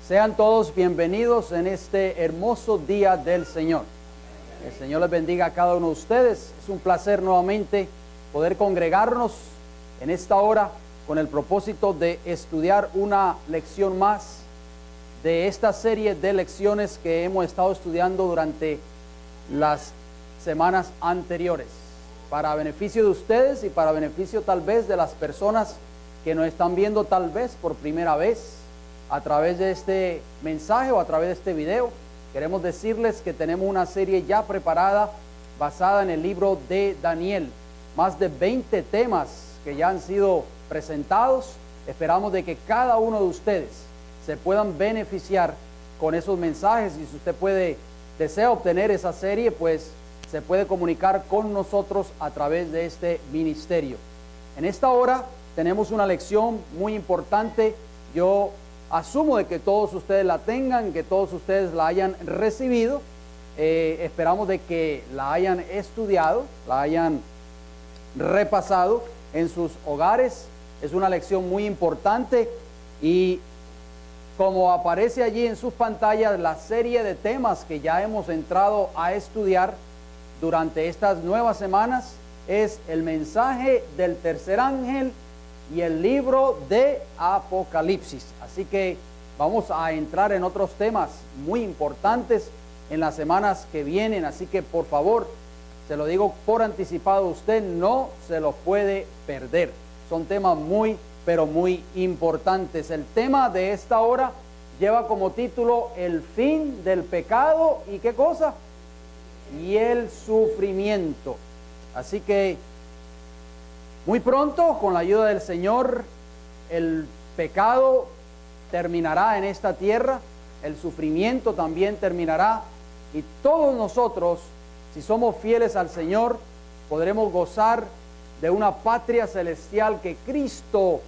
Sean todos bienvenidos en este hermoso día del Señor. El Señor les bendiga a cada uno de ustedes. Es un placer nuevamente poder congregarnos en esta hora con el propósito de estudiar una lección más de esta serie de lecciones que hemos estado estudiando durante las semanas anteriores, para beneficio de ustedes y para beneficio tal vez de las personas que nos están viendo tal vez por primera vez a través de este mensaje o a través de este video. Queremos decirles que tenemos una serie ya preparada basada en el libro de Daniel, más de 20 temas que ya han sido presentados. Esperamos de que cada uno de ustedes se puedan beneficiar con esos mensajes, y si usted desea obtener esa serie, pues se puede comunicar con nosotros a través de este ministerio. En esta hora tenemos una lección muy importante. Yo asumo de que todos ustedes la tengan, que todos ustedes la hayan recibido. Esperamos de que la hayan estudiado, la hayan repasado en sus hogares. Es una lección muy importante y como aparece allí en sus pantallas, la serie de temas que ya hemos entrado a estudiar durante estas nuevas semanas es el mensaje del tercer ángel y el libro de Apocalipsis. Así que vamos a entrar en otros temas muy importantes en las semanas que vienen. Así que por favor, se lo digo por anticipado, usted no se los puede perder. Son temas muy, pero muy importantes. El tema de esta hora lleva como título el fin del pecado y ¿qué cosa? Y el sufrimiento. Así que muy pronto, con la ayuda del Señor, el pecado terminará en esta tierra, el sufrimiento también terminará, y todos nosotros, si somos fieles al Señor, podremos gozar de una patria celestial que Cristo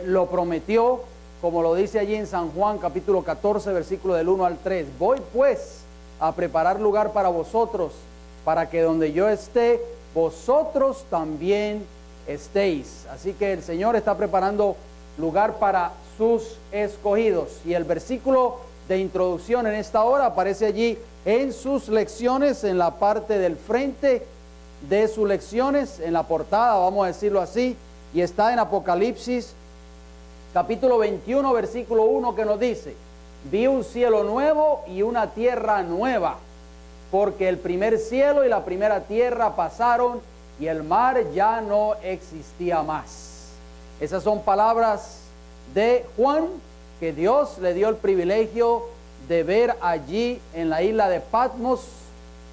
lo prometió, como lo dice allí en San Juan capítulo 14, versículo del 1 al 3. Voy pues a preparar lugar para vosotros, para que donde yo esté, vosotros también estéis. Así que el Señor está preparando lugar para sus escogidos. Y el versículo de introducción en esta hora aparece allí en sus lecciones, en la parte del frente de sus lecciones, en la portada, vamos a decirlo así, y está en Apocalipsis capítulo 21, versículo 1, que nos dice: vi un cielo nuevo y una tierra nueva, porque el primer cielo y la primera tierra pasaron y el mar ya no existía más. Esas son palabras de Juan, que Dios le dio el privilegio de ver allí en la isla de Patmos.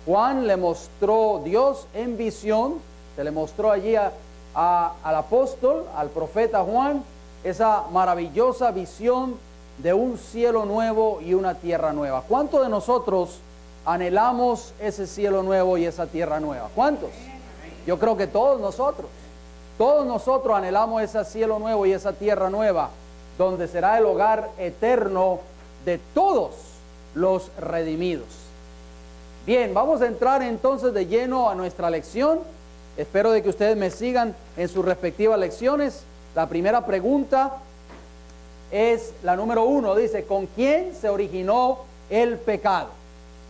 Juan le mostró Dios en visión, se le mostró allí al apóstol, al profeta Juan, esa maravillosa visión de un cielo nuevo y una tierra nueva. ¿Cuántos de nosotros anhelamos ese cielo nuevo y esa tierra nueva? ¿Cuántos? Yo creo que todos nosotros anhelamos ese cielo nuevo y esa tierra nueva, donde será el hogar eterno de todos los redimidos. Bien, vamos a entrar entonces de lleno a nuestra lección. Espero de que ustedes me sigan en sus respectivas lecciones. La primera pregunta es la número 1, dice: ¿con quién se originó el pecado?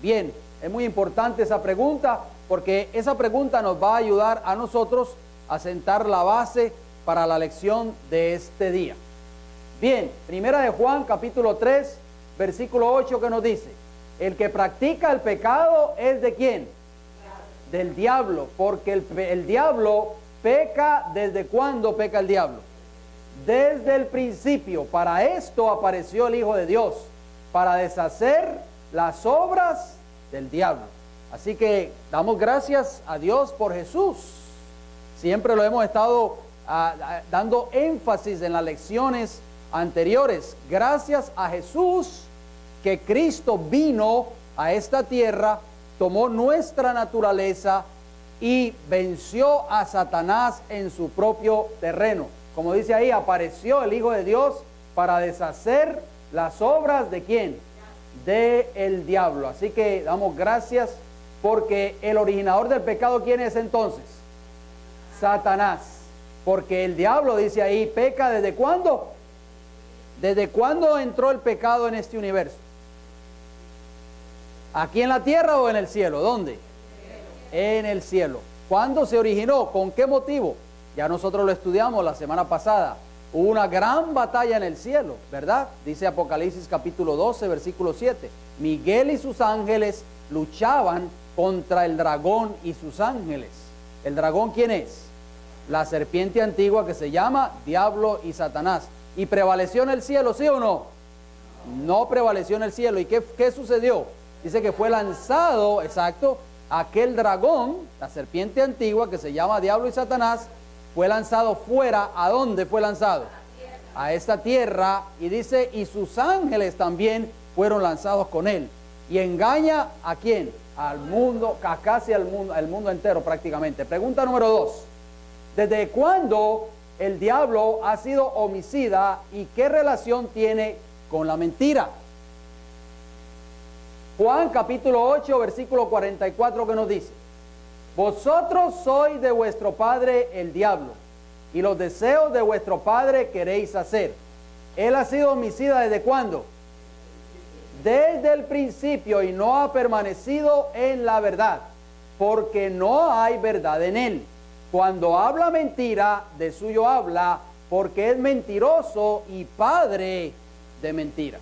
Bien, es muy importante esa pregunta, porque esa pregunta nos va a ayudar a nosotros a sentar la base para la lección de este día. Bien, primera de Juan capítulo 3, versículo 8, que nos dice: el que practica el pecado es ¿de quién? Del diablo, porque el diablo peca. ¿Desde cuándo peca el diablo? Desde el principio. Para esto apareció el Hijo de Dios, para deshacer las obras del diablo. Así que damos gracias a Dios por Jesús. Siempre lo hemos estado dando énfasis en las lecciones anteriores. Gracias a Jesús, que Cristo vino a esta tierra, tomó nuestra naturaleza y venció a Satanás en su propio terreno. Como dice ahí, apareció el Hijo de Dios para deshacer las obras ¿de quién? Del diablo. Así que damos gracias, porque el originador del pecado, ¿quién es entonces? Satanás. Porque el diablo, dice ahí, peca ¿desde cuándo? ¿Desde cuándo entró el pecado en este universo? ¿Aquí en la tierra o en el cielo? ¿Dónde? En el cielo. ¿Cuándo se originó? ¿Con qué motivo? Ya nosotros lo estudiamos la semana pasada. Hubo una gran batalla en el cielo, ¿verdad? Dice Apocalipsis capítulo 12, versículo 7. Miguel y sus ángeles luchaban contra el dragón y sus ángeles. ¿El dragón quién es? La serpiente antigua que se llama Diablo y Satanás. ¿Y prevaleció en el cielo, sí o no? No prevaleció en el cielo. ¿Y qué sucedió? Dice que fue lanzado, exacto, aquel dragón, la serpiente antigua que se llama Diablo y Satanás, fue lanzado fuera. ¿A dónde fue lanzado? A esta tierra. Y dice, y sus ángeles también fueron lanzados con él. ¿Y engaña a quién? Al mundo, a casi al mundo entero prácticamente. Pregunta número 2. ¿Desde cuándo el diablo ha sido homicida y qué relación tiene con la mentira? Juan capítulo 8, versículo 44, que nos dice: vosotros sois de vuestro padre el diablo, y los deseos de vuestro padre queréis hacer. Él ha sido homicida ¿desde cuándo? Desde el principio, y no ha permanecido en la verdad, porque no hay verdad en él. Cuando habla mentira, de suyo habla, porque es mentiroso y padre de mentira.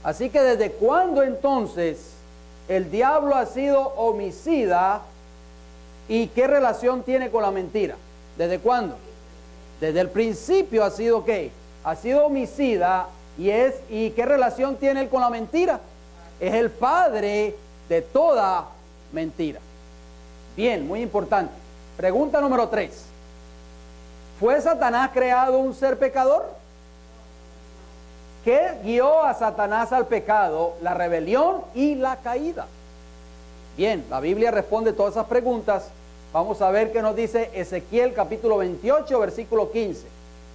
Así que ¿desde cuándo entonces el diablo ha sido homicida y qué relación tiene con la mentira? ¿Desde cuándo? Desde el principio ha sido ¿qué? Ha sido homicida y ¿qué relación tiene él con la mentira? Es el padre de toda mentira. Bien, muy importante. Pregunta número 3. ¿Fue Satanás creado un ser pecador? ¿Qué guió a Satanás al pecado? La rebelión y la caída. Bien, la Biblia responde todas esas preguntas. Vamos a ver qué nos dice Ezequiel capítulo 28, versículo 15.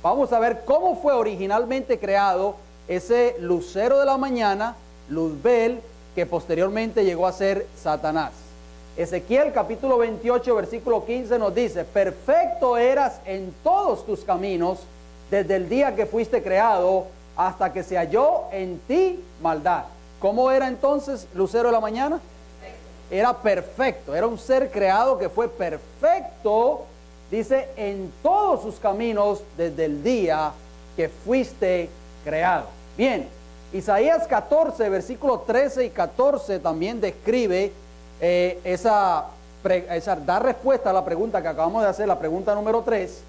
Vamos a ver cómo fue originalmente creado ese lucero de la mañana, Luzbel, que posteriormente llegó a ser Satanás. Ezequiel capítulo 28, versículo 15 nos dice: perfecto eras en todos tus caminos desde el día que fuiste creado hasta que se halló en ti maldad. ¿Cómo era entonces lucero de la mañana? Era perfecto, era un ser creado que fue perfecto, dice, en todos sus caminos desde el día que fuiste creado. Bien, Isaías 14, versículos 13 y 14 también describe da respuesta a la pregunta que acabamos de hacer, la pregunta número 3.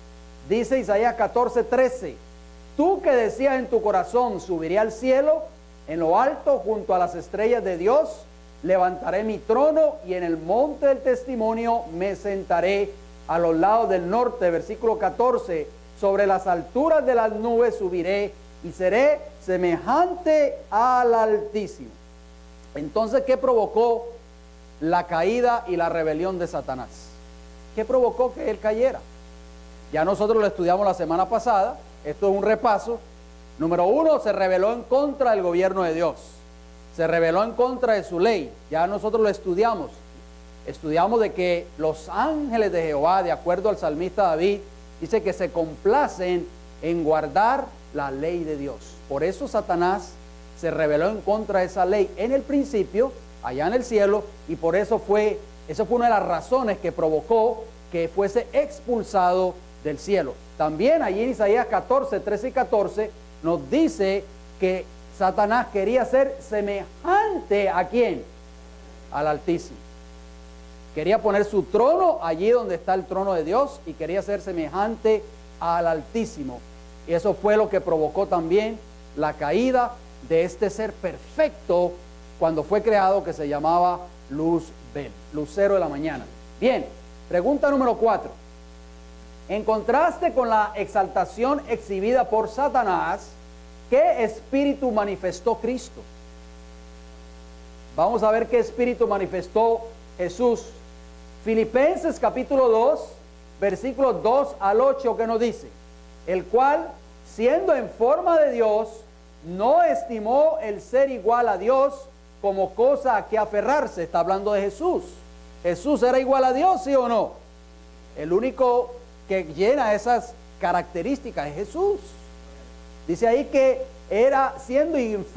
Dice Isaías 14, 13: tú que decías en tu corazón, subiré al cielo, en lo alto junto a las estrellas de Dios, levantaré mi trono y en el monte del testimonio me sentaré a los lados del norte. Versículo 14: sobre las alturas de las nubes subiré y seré semejante al Altísimo. Entonces, ¿qué provocó la caída y la rebelión de Satanás? ¿Qué provocó que él cayera? Ya nosotros lo estudiamos la semana pasada. Esto es un repaso. Número 1, se rebeló en contra del gobierno de Dios. Se rebeló en contra de su ley. Ya nosotros lo estudiamos. Estudiamos de que los ángeles de Jehová, de acuerdo al salmista David, dice que se complacen en guardar la ley de Dios. Por eso Satanás se rebeló en contra de esa ley en el principio, allá en el cielo, y por eso fue una de las razones que provocó que fuese expulsado del cielo. También allí en Isaías 14, 13 y 14 nos dice que Satanás quería ser semejante ¿a quién? Al Altísimo. Quería poner su trono allí donde está el trono de Dios y quería ser semejante al Altísimo. Y eso fue lo que provocó también la caída de este ser perfecto cuando fue creado, que se llamaba Luzbel, lucero de la mañana. Bien, pregunta número 4. En contraste con la exaltación exhibida por Satanás, ¿qué espíritu manifestó Cristo? Vamos a ver qué espíritu manifestó Jesús. Filipenses capítulo 2, versículos 2 al 8, que nos dice: el cual, siendo en forma de Dios, no estimó el ser igual a Dios como cosa a que aferrarse. Está hablando de Jesús. ¿Jesús era igual a Dios, sí o no? El único que llena esas características es Jesús. Dice ahí que era siendo siendo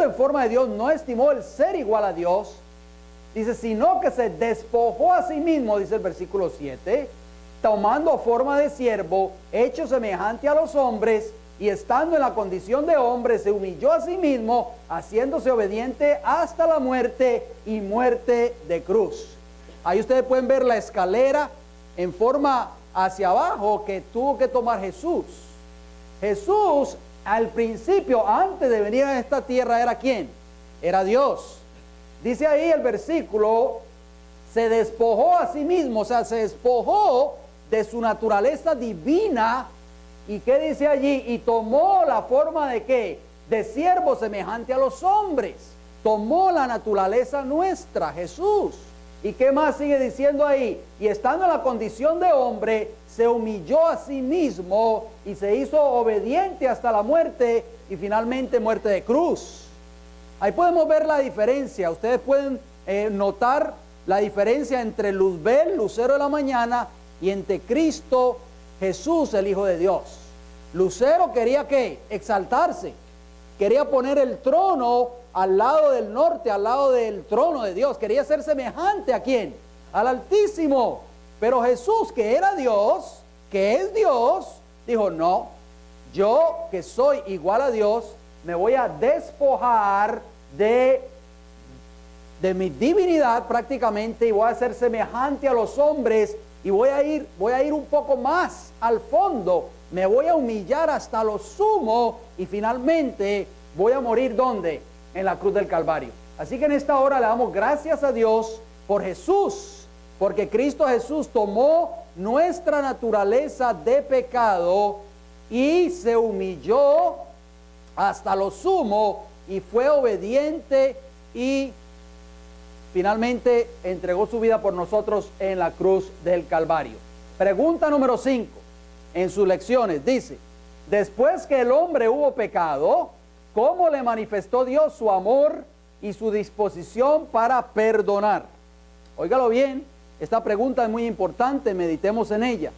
en forma de Dios, no estimó el ser igual a Dios. Dice, sino que se despojó a sí mismo, dice el versículo 7, tomando forma de siervo, hecho semejante a los hombres, y estando en la condición de hombre, se humilló a sí mismo, haciéndose obediente hasta la muerte y muerte de cruz. Ahí ustedes pueden ver la escalera en forma hacia abajo que tuvo que tomar Jesús. Jesús, al principio, antes de venir a esta tierra, ¿era quién? Era Dios. Dice ahí el versículo, se despojó a sí mismo, o sea, se despojó de su naturaleza divina. ¿Y qué dice allí? Y tomó la forma de ¿qué? De siervo semejante a los hombres. Tomó la naturaleza nuestra, Jesús. ¿Y qué más sigue diciendo ahí? Y estando en la condición de hombre, se humilló a sí mismo y se hizo obediente hasta la muerte y finalmente muerte de cruz. Ahí podemos ver la diferencia. Ustedes pueden notar la diferencia entre Luzbel, lucero de la mañana, y entre Cristo Jesús, el Hijo de Dios. Lucero quería ¿qué? Exaltarse. Quería poner el trono al lado del norte, al lado del trono de Dios. Quería ser semejante ¿a quién? Al Altísimo. Pero Jesús, que era Dios, que es Dios, dijo, no, yo que soy igual a Dios, me voy a despojar de mi divinidad prácticamente y voy a ser semejante a los hombres y voy a ir un poco más al fondo, me voy a humillar hasta lo sumo y finalmente voy a morir ¿dónde? En la cruz del Calvario. Así que en esta hora le damos gracias a Dios por Jesús, porque Cristo Jesús tomó nuestra naturaleza de pecado y se humilló hasta lo sumo y fue obediente y finalmente entregó su vida por nosotros en la cruz del Calvario. Pregunta número 5 en sus lecciones dice, después que el hombre hubo pecado, ¿cómo le manifestó Dios su amor y su disposición para perdonar? Óigalo bien, esta pregunta es muy importante, meditemos en ella.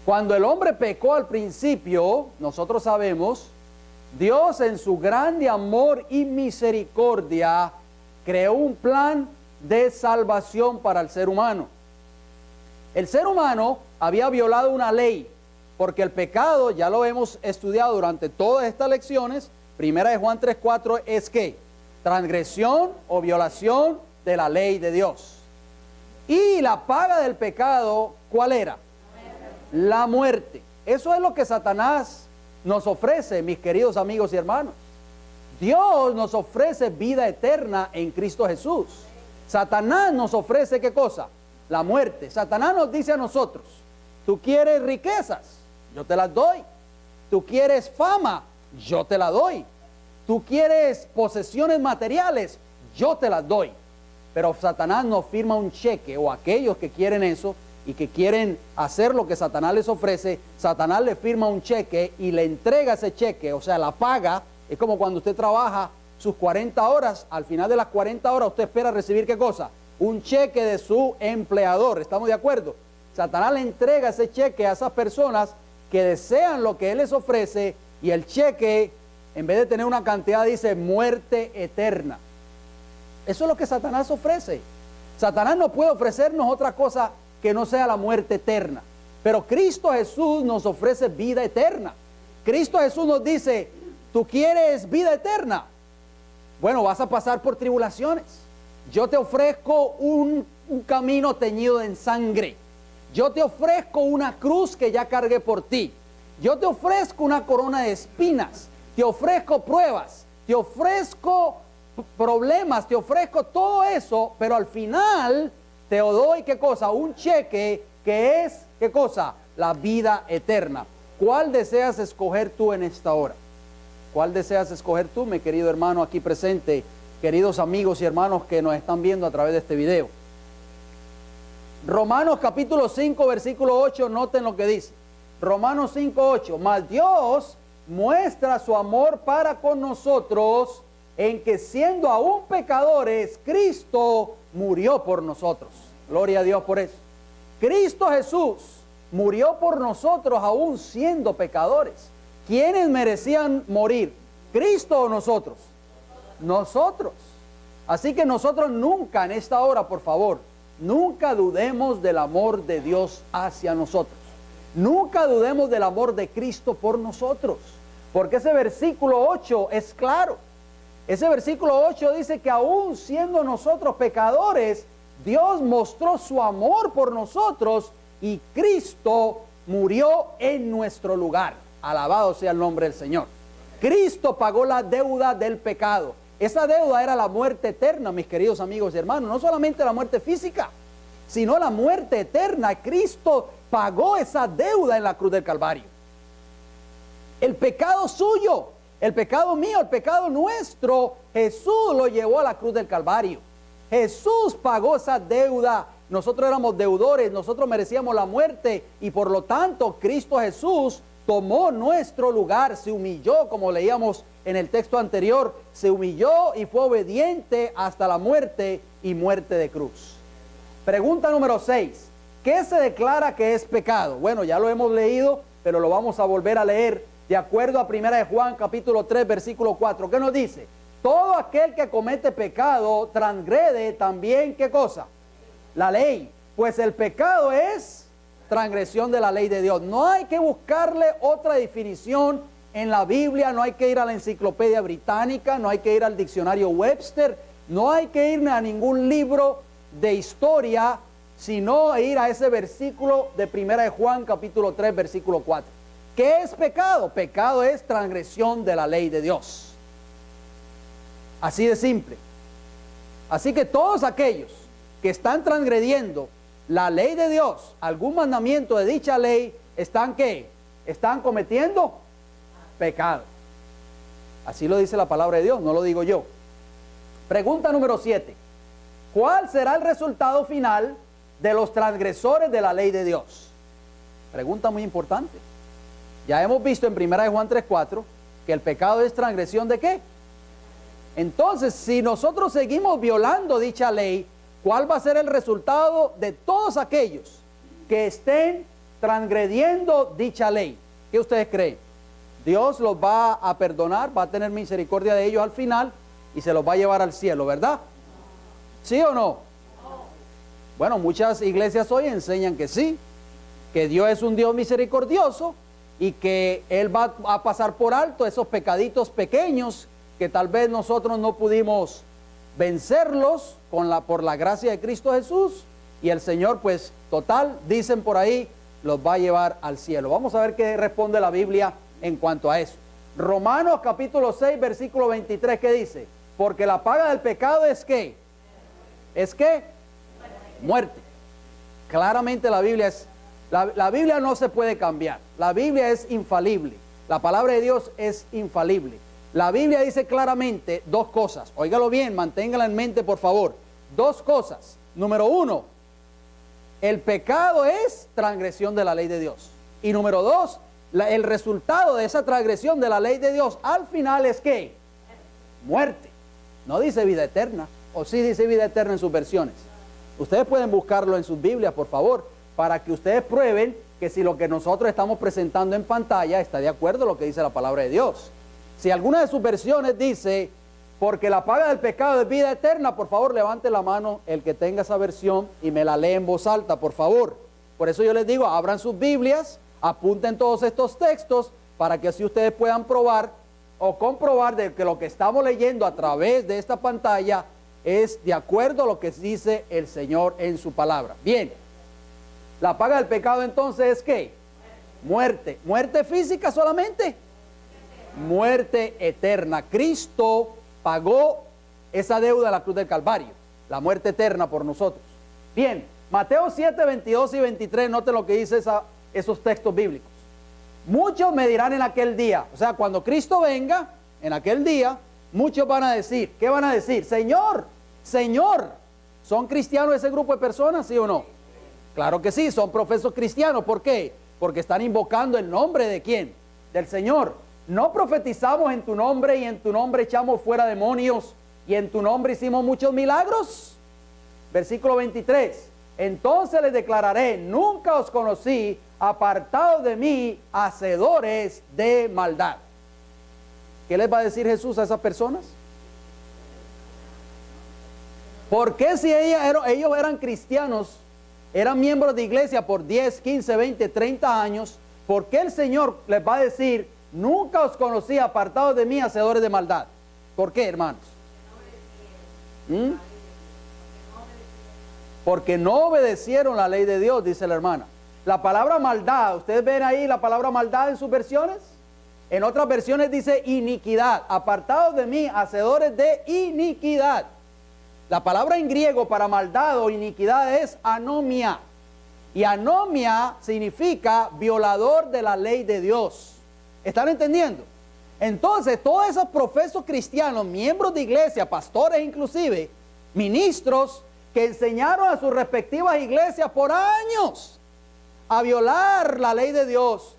Cuando el hombre pecó al principio, nosotros sabemos, Dios en su grande amor y misericordia creó un plan de salvación para el ser humano. El ser humano había violado una ley, porque el pecado, ya lo hemos estudiado durante todas estas lecciones, primera de Juan 3:4 es que transgresión o violación de la ley de Dios. Y la paga del pecado, ¿cuál era? La muerte. Eso es lo que Satanás nos ofrece, mis queridos amigos y hermanos. Dios nos ofrece vida eterna en Cristo Jesús. Satanás nos ofrece ¿qué cosa? La muerte. Satanás nos dice a nosotros, tú quieres riquezas, yo te las doy. Tú quieres fama, yo te la doy. Tú quieres posesiones materiales, yo te las doy. Pero Satanás nos firma un cheque, o aquellos que quieren eso y que quieren hacer lo que Satanás les ofrece, Satanás le firma un cheque y le entrega ese cheque, o sea, la paga. Es como cuando usted trabaja sus 40 horas, al final de las 40 horas usted espera recibir ¿qué cosa? Un cheque de su empleador, ¿estamos de acuerdo? Satanás le entrega ese cheque a esas personas que desean lo que él les ofrece y el cheque, en vez de tener una cantidad, dice muerte eterna. Eso es lo que Satanás ofrece. Satanás no puede ofrecernos otra cosa que no sea la muerte eterna. Pero Cristo Jesús nos ofrece vida eterna. Cristo Jesús nos dice, ¿tú quieres vida eterna? Bueno, vas a pasar por tribulaciones. Yo te ofrezco un camino teñido en sangre. Yo te ofrezco una cruz que ya cargué por ti. Yo te ofrezco una corona de espinas. Te ofrezco pruebas. Te ofrezco problemas. Te ofrezco todo eso. Pero al final te doy ¿qué cosa? Un cheque que es ¿qué cosa? La vida eterna. ¿Cuál deseas escoger tú en esta hora? ¿Cuál deseas escoger tú, mi querido hermano aquí presente, queridos amigos y hermanos que nos están viendo a través de este video? Romanos capítulo 5, versículo 8, noten lo que dice. Romanos 5, 8. Mas Dios muestra su amor para con nosotros en que siendo aún pecadores, Cristo murió por nosotros. Gloria a Dios por eso. Cristo Jesús, murió por nosotros aún siendo pecadores. ¿Quiénes merecían morir? ¿Cristo o nosotros? Nosotros. Así que nosotros nunca en esta hora, por favor, nunca dudemos del amor de Dios hacia nosotros. Nunca dudemos del amor de Cristo por nosotros. Porque ese versículo 8 es claro. Ese versículo 8 dice que aún siendo nosotros pecadores, Dios mostró su amor por nosotros y Cristo murió en nuestro lugar. Alabado sea el nombre del Señor. Cristo pagó la deuda del pecado. Esa deuda era la muerte eterna, mis queridos amigos y hermanos. No solamente la muerte física, sino la muerte eterna. Cristo pagó esa deuda en la cruz del Calvario. El pecado suyo, el pecado mío, el pecado nuestro, Jesús lo llevó a la cruz del Calvario. Jesús pagó esa deuda. Nosotros éramos deudores, nosotros merecíamos la muerte y por lo tanto Cristo Jesús tomó nuestro lugar, se humilló, como leíamos en el texto anterior, se humilló y fue obediente hasta la muerte y muerte de cruz. Pregunta número 6. ¿Qué se declara que es pecado? Bueno, ya lo hemos leído, pero lo vamos a volver a leer de acuerdo a 1 de Juan capítulo 3 versículo 4. ¿Qué nos dice? Todo aquel que comete pecado transgrede también, ¿qué cosa? La ley. Pues el pecado es transgresión de la ley de Dios. No hay que buscarle otra definición en la Biblia, no hay que ir a la enciclopedia británica, no hay que ir al diccionario Webster, no hay que ir a ningún libro de historia, sino ir a ese versículo de 1 de Juan capítulo 3 versículo 4. ¿Qué es pecado? Pecado es transgresión de la ley de Dios. Así de simple. Así que todos aquellos que están transgrediendo la ley de Dios, algún mandamiento de dicha ley, ¿están qué? Están cometiendo pecado. Así lo dice la palabra de Dios, no lo digo yo. Pregunta número 7. ¿Cuál será el resultado final de los transgresores de la ley de Dios? Pregunta muy importante. Ya hemos visto en 1 de Juan 3:4 que el pecado es transgresión ¿de qué? Entonces, si nosotros seguimos violando dicha ley, ¿cuál va a ser el resultado de todos aquellos que estén transgrediendo dicha ley? ¿Qué ustedes creen? Dios los va a perdonar, va a tener misericordia de ellos al final y se los va a llevar al cielo, ¿verdad? ¿Sí o no? Bueno, muchas iglesias hoy enseñan que sí, que Dios es un Dios misericordioso y que Él va a pasar por alto esos pecaditos pequeños que tal vez nosotros no pudimos vencerlos por la gracia de Cristo Jesús, y el Señor pues total, dicen por ahí, los va a llevar al cielo. Vamos a ver qué responde la Biblia en cuanto a eso. Romanos capítulo 6 versículo 23, ¿qué dice? Porque la paga del pecado es ¿qué? ¿Es qué? Muerte. Claramente la Biblia es, la Biblia no se puede cambiar. La Biblia es infalible. La palabra de Dios es infalible. La Biblia dice claramente dos cosas. Óigalo bien, manténgala en mente, por favor. Dos cosas. Número 1, el pecado es transgresión de la ley de Dios. Y número 2, el resultado de esa transgresión de la ley de Dios al final es ¿qué? Muerte. No dice vida eterna. O sí dice vida eterna en sus versiones. Ustedes pueden buscarlo en sus Biblias, por favor, para que ustedes prueben que si lo que nosotros estamos presentando en pantalla está de acuerdo a lo que dice la palabra de Dios. Si alguna de sus versiones dice, porque la paga del pecado es vida eterna, por favor levante la mano el que tenga esa versión y me la lee en voz alta, por favor. Por eso yo les digo, abran sus Biblias, apunten todos estos textos para que así ustedes puedan probar o comprobar de que lo que estamos leyendo a través de esta pantalla es de acuerdo a lo que dice el Señor en su palabra. Bien, la paga del pecado entonces es ¿qué? Muerte. ¿Muerte física solamente? Muerte eterna. Cristo pagó esa deuda a la cruz del Calvario, la muerte eterna por nosotros. Bien, Mateo 7, 22 y 23, noten lo que dice esos textos bíblicos. Muchos me dirán en aquel día, o sea, cuando Cristo venga, en aquel día, muchos van a decir, ¿qué van a decir? Señor, Señor, ¿son cristianos ese grupo de personas, sí o no? Claro que sí, son profesos cristianos. ¿Por qué? Porque están invocando el nombre de ¿quién? Del Señor. No profetizamos en tu nombre y en tu nombre echamos fuera demonios y en tu nombre hicimos muchos milagros. Versículo 23. entonces les declararé, nunca os conocí, apartados de mí, hacedores de maldad. ¿Qué les va a decir Jesús a esas personas? ¿Por qué si ellos eran cristianos, eran miembros de iglesia por 10, 15, 20, 30 años, por qué el Señor les va a decir, nunca os conocí, apartados de mí, hacedores de maldad? ¿Por qué, hermanos? Porque no obedecieron la ley de Dios, dice la hermana. La palabra maldad, ¿ustedes ven ahí la palabra maldad en sus versiones? En otras versiones dice iniquidad. Apartados de mí, hacedores de iniquidad. La palabra en griego para maldad o iniquidad es anomia. Y anomia significa violador de la ley de Dios. ¿Están entendiendo? Entonces, todos esos profesos cristianos, miembros de iglesia, pastores inclusive, ministros, que enseñaron a sus respectivas iglesias por años a violar la ley de Dios,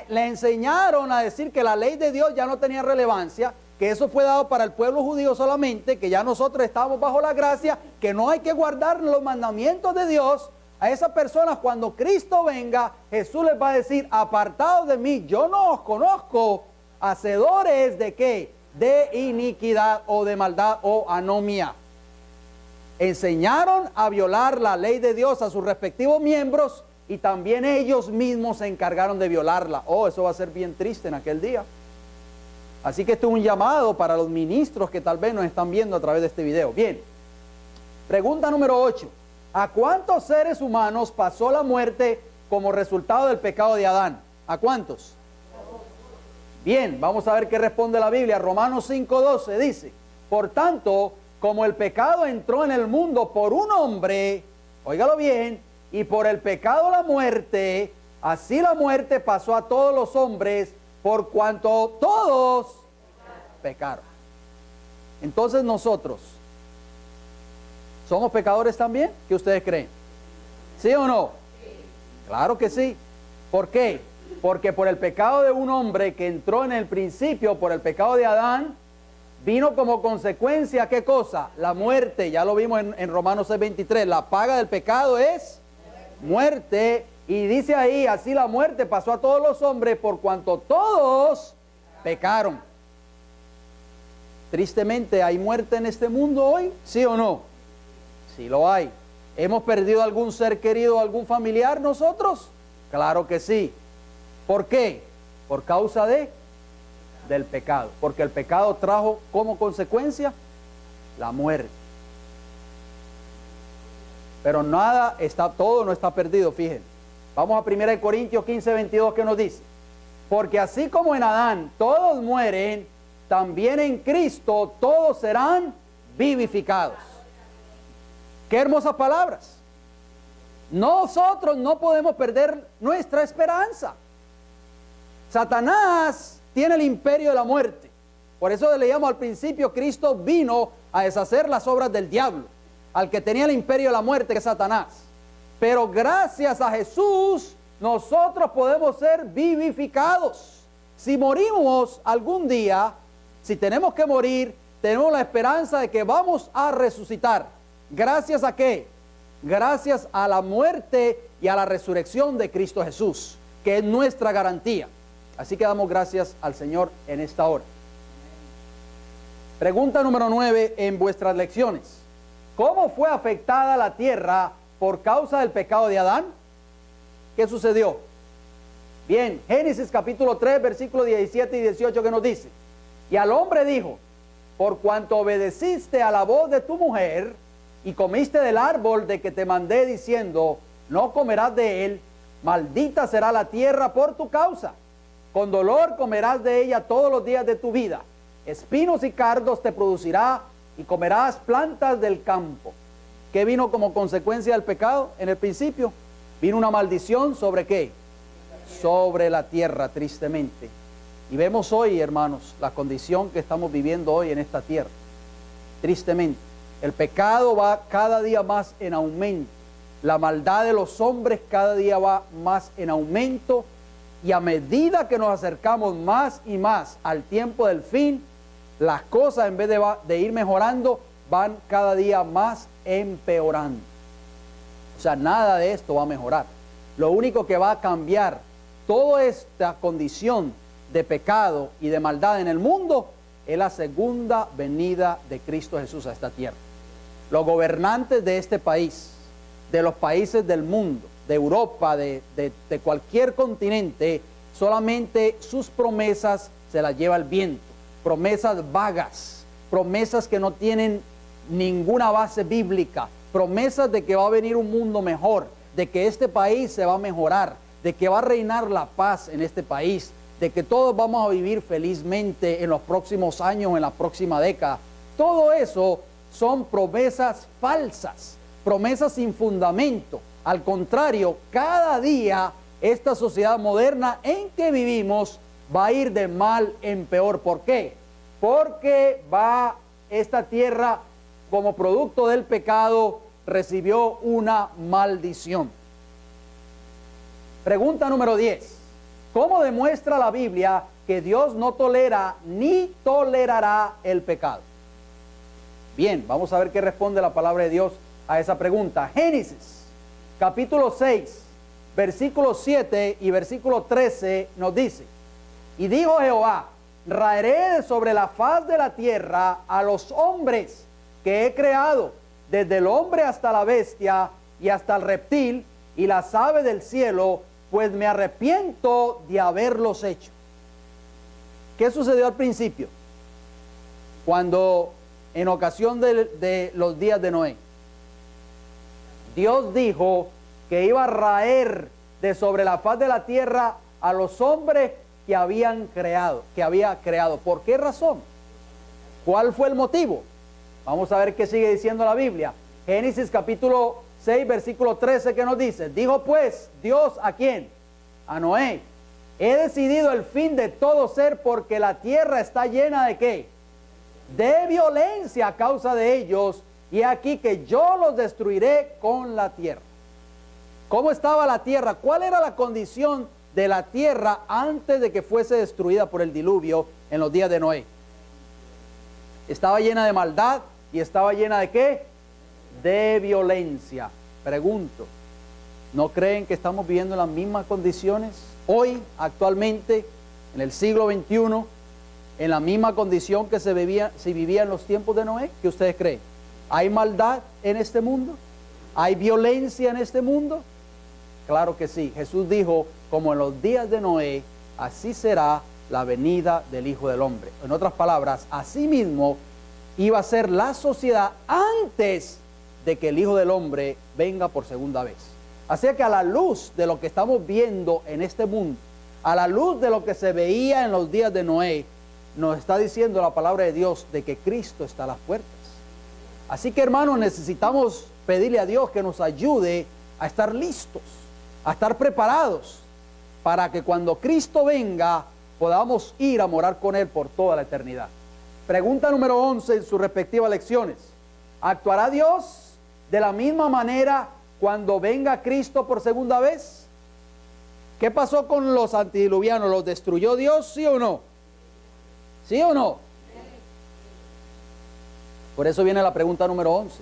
le enseñaron a decir que la ley de Dios ya no tenía relevancia, que eso fue dado para el pueblo judío solamente, que ya nosotros estamos bajo la gracia, que no hay que guardar los mandamientos de Dios. A esas personas, cuando Cristo venga, Jesús les va a decir, apartados de mí, yo no os conozco, hacedores de ¿qué? De iniquidad o de maldad o anomia. Enseñaron a violar la ley de Dios a sus respectivos miembros y también ellos mismos se encargaron de violarla. Oh, eso va a ser bien triste en aquel día. Así que esto es un llamado para los ministros que tal vez nos están viendo a través de este video. Bien, pregunta número 8. ¿A cuántos seres humanos pasó la muerte como resultado del pecado de Adán? ¿A cuántos? Bien, vamos a ver qué responde la Biblia. Romanos 5:12 dice, por tanto, como el pecado entró en el mundo por un hombre, óigalo bien, y por el pecado la muerte, así la muerte pasó a todos los hombres, por cuanto todos pecaron. Entonces nosotros, ¿somos pecadores también? ¿Qué ustedes creen? ¿Sí o no? Sí. Claro que sí. ¿Por qué? Porque por el pecado de un hombre que entró en el principio, por el pecado de Adán, vino como consecuencia, ¿qué cosa? La muerte. Ya lo vimos en Romanos 6:23. La paga del pecado es muerte. Y dice ahí, así la muerte pasó a todos los hombres por cuanto todos pecaron. Tristemente, ¿hay muerte en este mundo hoy? ¿Sí o no? Sí lo hay. ¿Hemos perdido algún ser querido, algún familiar nosotros? Claro que sí. ¿Por qué? Por causa del pecado. Porque el pecado trajo como consecuencia la muerte. Pero todo no está perdido, fíjense. Vamos a 1 Corintios 15:22 que nos dice, porque así como en Adán todos mueren, también en Cristo todos serán vivificados. Qué hermosas palabras. Nosotros no podemos perder nuestra esperanza. Satanás tiene el imperio de la muerte. Por eso leíamos al principio, Cristo vino a deshacer las obras del diablo, al que tenía el imperio de la muerte, que es Satanás. Pero gracias a Jesús, nosotros podemos ser vivificados. Si morimos algún día, si tenemos que morir, tenemos la esperanza de que vamos a resucitar. ¿Gracias a qué? Gracias a la muerte y a la resurrección de Cristo Jesús, que es nuestra garantía. Así que damos gracias al Señor en esta hora. Pregunta número 9 en vuestras lecciones. ¿Cómo fue afectada la tierra por causa del pecado de Adán? ¿Qué sucedió? Bien, Génesis capítulo 3, versículos 17 y 18 que nos dice, y al hombre dijo, por cuanto obedeciste a la voz de tu mujer y comiste del árbol de que te mandé diciendo, no comerás de él, maldita será la tierra por tu causa, con dolor comerás de ella todos los días de tu vida, espinos y cardos te producirá y comerás plantas del campo. ¿Qué vino como consecuencia del pecado en el principio? Vino una maldición ¿sobre qué? Sobre la tierra, tristemente. Y vemos hoy, hermanos, la condición que estamos viviendo hoy en esta tierra. Tristemente, el pecado va cada día más en aumento. La maldad de los hombres cada día va más en aumento. Y a medida que nos acercamos más y más al tiempo del fin, las cosas en vez de ir mejorando, van cada día más empeorando. O sea, nada de esto va a mejorar. Lo único que va a cambiar toda esta condición de pecado y de maldad en el mundo es la segunda venida de Cristo Jesús a esta tierra. Los gobernantes de este país, de los países del mundo, de Europa, de cualquier continente, solamente sus promesas se las lleva el viento. Promesas vagas, promesas que no tienen ninguna base bíblica, promesas de que va a venir un mundo mejor, de que este país se va a mejorar, de que va a reinar la paz en este país, de que todos vamos a vivir felizmente en los próximos años, en la próxima década. Todo eso son promesas falsas, promesas sin fundamento. Al contrario, cada día esta sociedad moderna en que vivimos va a ir de mal en peor. ¿Por qué? Porque esta tierra, como producto del pecado, recibió una maldición. Pregunta número 10. ¿Cómo demuestra la Biblia que Dios no tolera ni tolerará el pecado? Bien, vamos a ver qué responde la palabra de Dios a esa pregunta. Génesis, capítulo 6, versículos 7 y versículo 13 nos dice: y dijo Jehová, raeré de sobre la faz de la tierra a los hombres que he creado, desde el hombre hasta la bestia y hasta el reptil y las aves del cielo, pues me arrepiento de haberlos hecho. ¿Qué sucedió al principio? Cuando en ocasión de los días de Noé, Dios dijo que iba a raer de sobre la faz de la tierra a los hombres que había creado. ¿Por qué razón? ¿Cuál fue el motivo? Vamos a ver qué sigue diciendo la Biblia. Génesis capítulo 6, versículo 13, que nos dice: dijo pues Dios, ¿a quién? A Noé: he decidido el fin de todo ser, porque la tierra está llena de ¿qué? De violencia a causa de ellos, y aquí que yo los destruiré con la tierra. ¿Cómo estaba la tierra? ¿Cuál era la condición de la tierra antes de que fuese destruida por el diluvio en los días de Noé? Estaba llena de maldad y estaba llena de ¿qué? De violencia. Pregunto, ¿no creen que estamos viviendo las mismas condiciones hoy, actualmente, en el siglo XXI, en la misma condición que se vivía en los tiempos de Noé? ¿Qué ustedes creen? ¿Hay maldad en este mundo? ¿Hay violencia en este mundo? Claro que sí. Jesús dijo, como en los días de Noé, así será la venida del Hijo del Hombre. En otras palabras, así mismo iba a ser la sociedad antes de que el Hijo del Hombre venga por segunda vez. Así que a la luz de lo que estamos viendo en este mundo, a la luz de lo que se veía en los días de Noé, nos está diciendo la palabra de Dios de que Cristo está a las puertas. Así que, hermanos, necesitamos pedirle a Dios que nos ayude a estar listos, a estar preparados, para que cuando Cristo venga podamos ir a morar con Él por toda la eternidad. Pregunta número 11 en sus respectivas lecciones: ¿actuará Dios de la misma manera cuando venga Cristo por segunda vez? ¿Qué pasó con los antidiluvianos? ¿Los destruyó Dios, sí o no? ¿Sí o no? Por eso viene la pregunta número 11.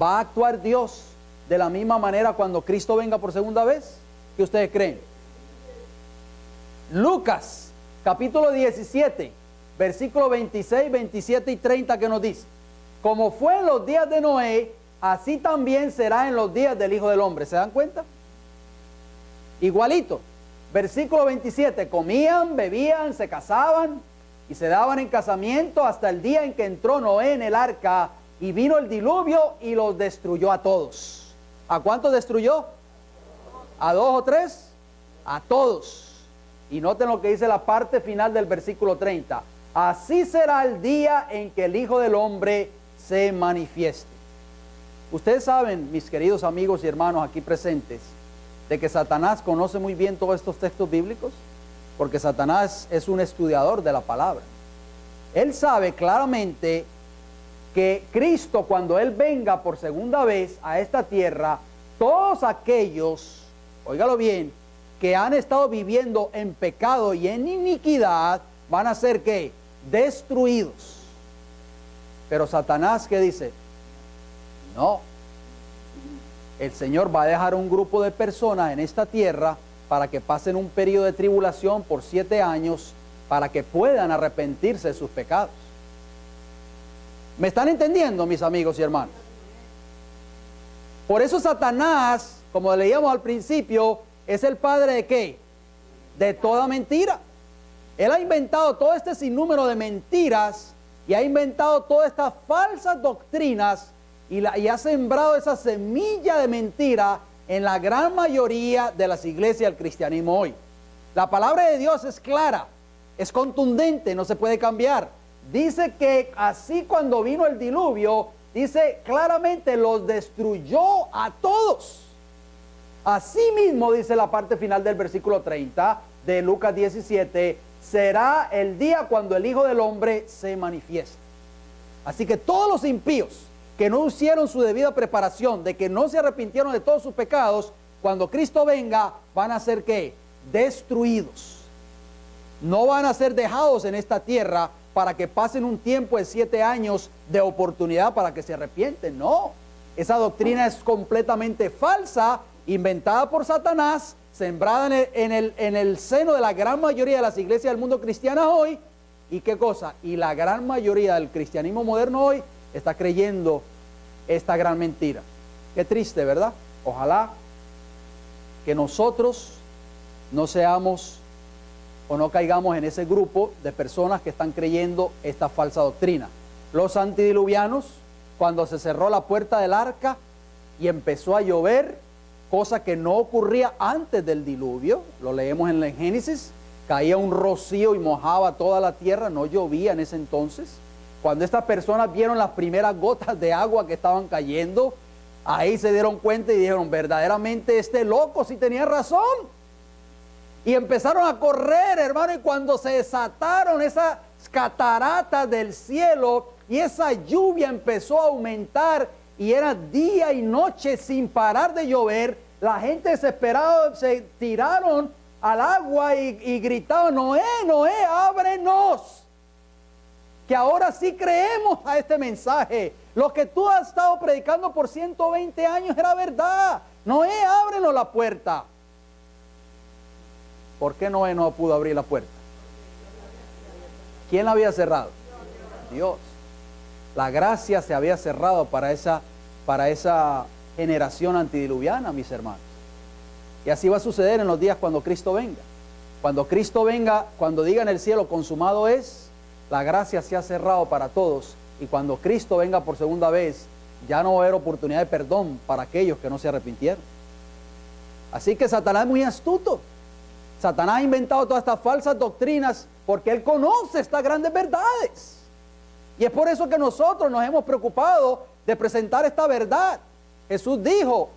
¿Va a actuar Dios de la misma manera cuando Cristo venga por segunda vez? ¿Qué ustedes creen? Lucas, capítulo 17, versículos 26, 27 y 30, que nos dice: como fue en los días de Noé, así también será en los días del Hijo del Hombre. ¿Se dan cuenta? Igualito. Versículo 27, comían, bebían, se casaban y se daban en casamiento hasta el día en que entró Noé en el arca, y vino el diluvio y los destruyó a todos. ¿A cuántos destruyó? ¿A 2 o 3? A todos. Y noten lo que dice la parte final del versículo 30. Así será el día en que el Hijo del Hombre se manifieste. Ustedes saben, mis queridos amigos y hermanos aquí presentes, de que Satanás conoce muy bien todos estos textos bíblicos, porque Satanás es un estudiador de la palabra. Él sabe claramente que Cristo, cuando Él venga por segunda vez a esta tierra, todos aquellos, óigalo bien, que han estado viviendo en pecado y en iniquidad, van a ser ¿qué? Destruidos. Pero Satanás, ¿qué dice? No. el Señor va a dejar un grupo de personas en esta tierra para que pasen un periodo de tribulación por 7 años para que puedan arrepentirse de sus pecados. ¿Me están entendiendo, mis amigos y hermanos? Por eso Satanás, como leíamos al principio, es el padre ¿de qué? De toda mentira. Él ha inventado todo este sinnúmero de mentiras y ha inventado todas estas falsas doctrinas y ha sembrado esa semilla de mentira en la gran mayoría de las iglesias del cristianismo hoy. La palabra de Dios es clara, es contundente, no se puede cambiar. Dice que así cuando vino el diluvio, dice claramente, los destruyó a todos. Así mismo dice la parte final del versículo 30 de Lucas 17, será el día cuando el Hijo del Hombre se manifieste. Así que todos los impíos que no hicieron su debida preparación, de que no se arrepintieron de todos sus pecados, cuando Cristo venga, van a ser ¿qué? Destruidos. No van a ser dejados en esta tierra para que pasen un tiempo de 7 años de oportunidad para que se arrepienten. No, esa doctrina es completamente falsa, inventada por Satanás, sembrada en el seno de la gran mayoría de las iglesias del mundo cristiana hoy. ¿Y qué cosa? Y la gran mayoría del cristianismo moderno hoy está creyendo esta gran mentira. Qué triste, ¿verdad? Ojalá que nosotros no seamos o no caigamos en ese grupo de personas que están creyendo esta falsa doctrina. Los antidiluvianos, cuando se cerró la puerta del arca y empezó a llover, cosa que no ocurría antes del diluvio, lo leemos en el Génesis, caía un rocío y mojaba toda la tierra, no llovía en ese entonces. Cuando estas personas vieron las primeras gotas de agua que estaban cayendo, ahí se dieron cuenta y dijeron, verdaderamente este loco sí tenía razón. Y empezaron a correr, hermano, y cuando se desataron esas cataratas del cielo y esa lluvia empezó a aumentar y era día y noche sin parar de llover, la gente desesperada se tiraron al agua y gritaban, Noé, Noé, ábrenos, que ahora sí creemos a este mensaje. Lo que tú has estado predicando por 120 años era verdad. Noé, ábrenos la puerta. ¿Por qué Noé no pudo abrir la puerta? ¿Quién la había cerrado? Dios. La gracia se había cerrado para esa generación antidiluviana, mis hermanos. Y así va a suceder en los días cuando Cristo venga. Cuando Cristo venga, cuando diga en el cielo consumado es, la gracia se ha cerrado para todos. Y cuando Cristo venga por segunda vez, ya no va a haber oportunidad de perdón para aquellos que no se arrepintieron. Así que Satanás es muy astuto. Satanás ha inventado todas estas falsas doctrinas porque él conoce estas grandes verdades. Y es por eso que nosotros nos hemos preocupado de presentar esta verdad. Jesús dijo,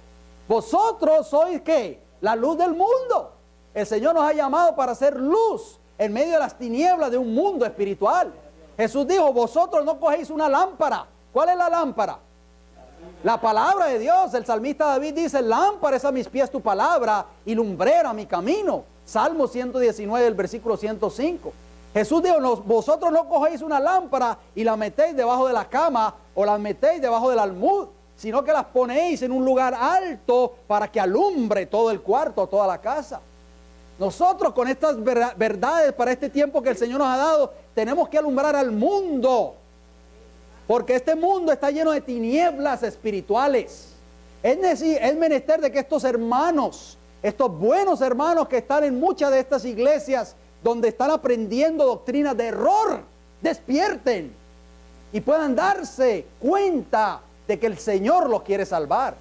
vosotros sois ¿qué? La luz del mundo. El Señor nos ha llamado para ser luz en medio de las tinieblas de un mundo espiritual. Jesús dijo, vosotros no cogéis una lámpara. ¿Cuál es la lámpara? La palabra de Dios. El salmista David dice, lámpara es a mis pies tu palabra y lumbrera mi camino. Salmo 119, el versículo 105. Jesús dijo, vosotros no cogéis una lámpara y la metéis debajo de la cama o la metéis debajo del almud, sino que las ponéis en un lugar alto para que alumbre todo el cuarto, toda la casa. Nosotros con estas verdades para este tiempo que el Señor nos ha dado, tenemos que alumbrar al mundo, porque este mundo está lleno de tinieblas espirituales. Es menester de que estos hermanos, estos buenos hermanos que están en muchas de estas iglesias donde están aprendiendo doctrinas de error, despierten y puedan darse cuenta de que el Señor los quiere salvar.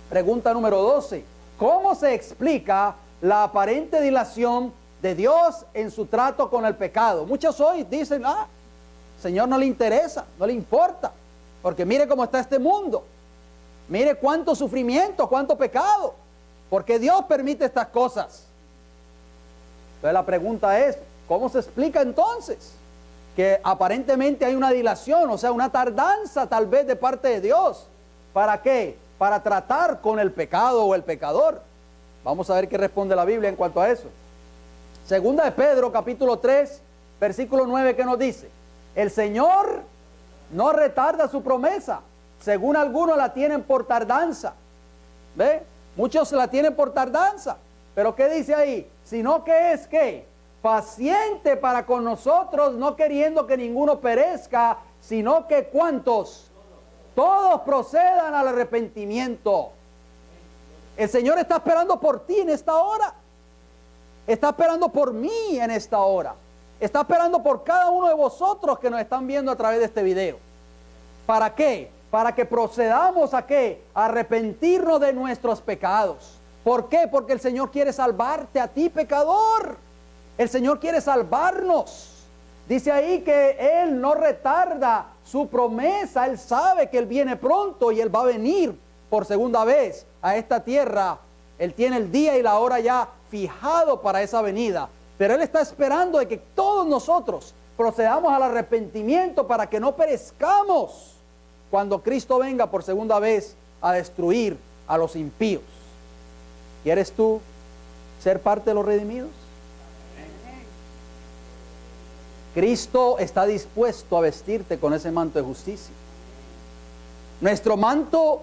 Pregunta número 12. ¿Cómo se explica la aparente dilación de Dios en su trato con el pecado? Muchos hoy dicen, Señor no le interesa, no le importa, porque mire cómo está este mundo, mire cuánto sufrimiento, cuánto pecado, porque Dios permite estas cosas. Entonces la pregunta es, ¿cómo se explica entonces que aparentemente hay una dilación, o sea, una tardanza tal vez de parte de Dios? ¿Para qué? Para tratar con el pecado o el pecador. Vamos a ver qué responde la Biblia en cuanto a eso. Segunda de Pedro, capítulo 3, versículo 9, ¿qué nos dice? El Señor no retarda su promesa, según algunos la tienen por tardanza. ¿Ve? Muchos la tienen por tardanza. Pero ¿qué dice ahí? Sino que es que paciente para con nosotros, no queriendo que ninguno perezca, sino que ¿cuántos? Todos procedan al arrepentimiento. El Señor está esperando por ti en esta hora. Está esperando por mí en esta hora. Está esperando por cada uno de vosotros que nos están viendo a través de este video. ¿Para qué? Para que procedamos a ¿qué? A arrepentirnos de nuestros pecados. ¿Por qué? Porque el Señor quiere salvarte a ti, pecador. El Señor quiere salvarnos. Dice ahí que Él no retarda su promesa. Él sabe que Él viene pronto y Él va a venir por segunda vez a esta tierra. Él tiene el día y la hora ya fijado para esa venida. Pero Él está esperando de que todos nosotros procedamos al arrepentimiento para que no perezcamos cuando Cristo venga por segunda vez a destruir a los impíos. ¿Quieres tú ser parte de los redimidos? Cristo está dispuesto a vestirte con ese manto de justicia. Nuestro manto,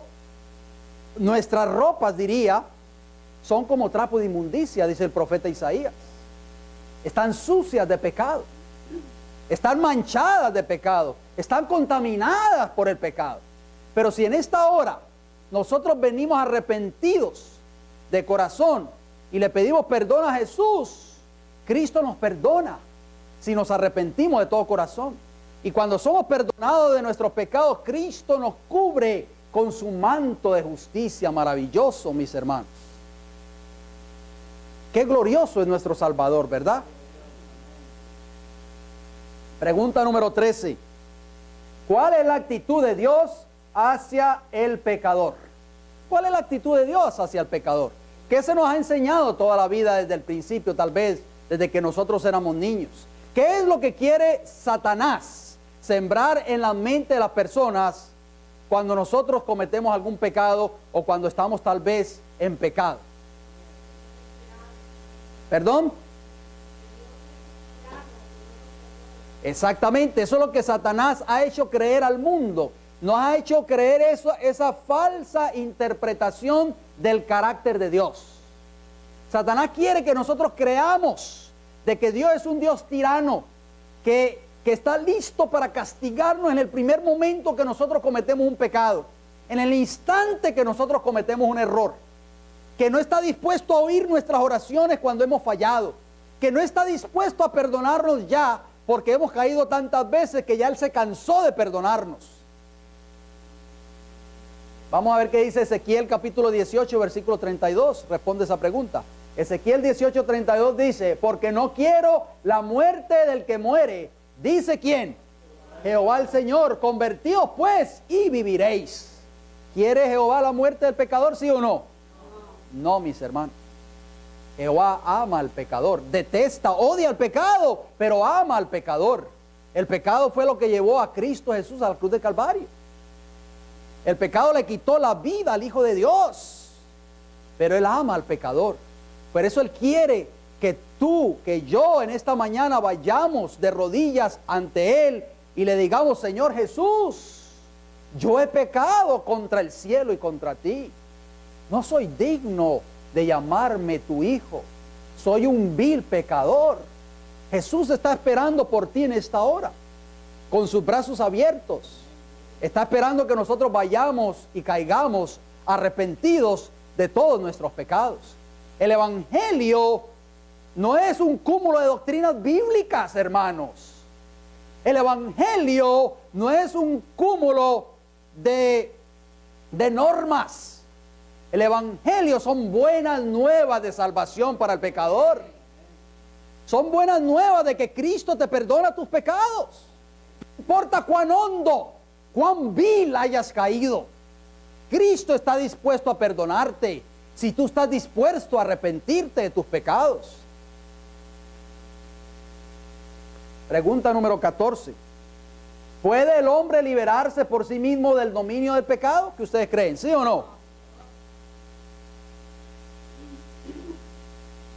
nuestras ropas, diría, son como trapo de inmundicia, dice el profeta Isaías. Están sucias de pecado, están manchadas de pecado, están contaminadas por el pecado. Pero si en esta hora nosotros venimos arrepentidos de corazón y le pedimos perdón a Jesús, Cristo nos perdona si nos arrepentimos de todo corazón. Y cuando somos perdonados de nuestros pecados, Cristo nos cubre con su manto de justicia maravilloso, mis hermanos. Qué glorioso es nuestro Salvador, ¿verdad? Pregunta número 13. ¿Cuál es la actitud de Dios hacia el pecador? ¿Cuál es la actitud de Dios hacia el pecador? ¿Qué se nos ha enseñado toda la vida desde el principio, tal vez desde que nosotros éramos niños? ¿Qué es lo que quiere Satanás sembrar en la mente de las personas cuando nosotros cometemos algún pecado o cuando estamos tal vez en pecado? ¿Perdón? Exactamente, eso es lo que Satanás ha hecho creer al mundo. Nos ha hecho creer esa falsa interpretación del carácter de Dios. Satanás quiere que nosotros creamos de que Dios es un Dios tirano, que está listo para castigarnos en el primer momento que nosotros cometemos un pecado, en el instante que nosotros cometemos un error, que no está dispuesto a oír nuestras oraciones cuando hemos fallado, que no está dispuesto a perdonarnos ya porque hemos caído tantas veces que ya Él se cansó de perdonarnos. Vamos a ver qué dice Ezequiel capítulo 18 versículo 32, responde esa pregunta. Ezequiel 18, 32 dice: porque no quiero la muerte del que muere. ¿Dice quién? Jehová el Señor. Convertíos pues y viviréis. ¿Quiere Jehová la muerte del pecador, sí o no? No, mis hermanos. Jehová ama al pecador, detesta, odia al pecado, pero ama al pecador. El pecado fue lo que llevó a Cristo Jesús a la cruz de Calvario. El pecado le quitó la vida al Hijo de Dios, pero Él ama al pecador. Por eso Él quiere que tú, que yo en esta mañana vayamos de rodillas ante Él y le digamos: Señor Jesús, yo he pecado contra el cielo y contra ti. No soy digno de llamarme tu hijo. Soy un vil pecador. Jesús está esperando por ti en esta hora, con sus brazos abiertos. Está esperando que nosotros vayamos y caigamos arrepentidos de todos nuestros pecados. El Evangelio no es un cúmulo de doctrinas bíblicas, hermanos. El Evangelio no es un cúmulo de normas. El Evangelio son buenas nuevas de salvación para el pecador. Son buenas nuevas de que Cristo te perdona tus pecados. No importa cuán hondo, cuán vil hayas caído, Cristo está dispuesto a perdonarte si tú estás dispuesto a arrepentirte de tus pecados. Pregunta número 14. ¿Puede el hombre liberarse por sí mismo del dominio del pecado? ¿Qué ustedes creen? ¿Sí o no?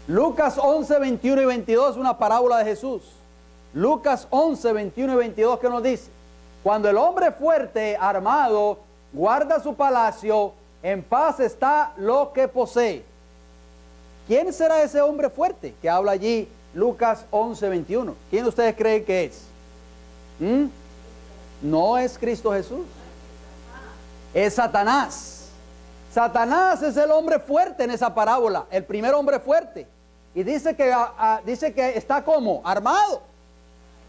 Lucas 11, 21 y 22 es una parábola de Jesús. Lucas 11, 21 y 22, ¿qué nos dice? Cuando el hombre fuerte, armado, guarda su palacio, en paz está lo que posee. ¿Quién será ese hombre fuerte que habla allí Lucas 11:21? ¿Quién de ustedes cree que es? No es Cristo Jesús, es Satanás. Satanás es el hombre fuerte en esa parábola, el primer hombre fuerte. Y dice que está como armado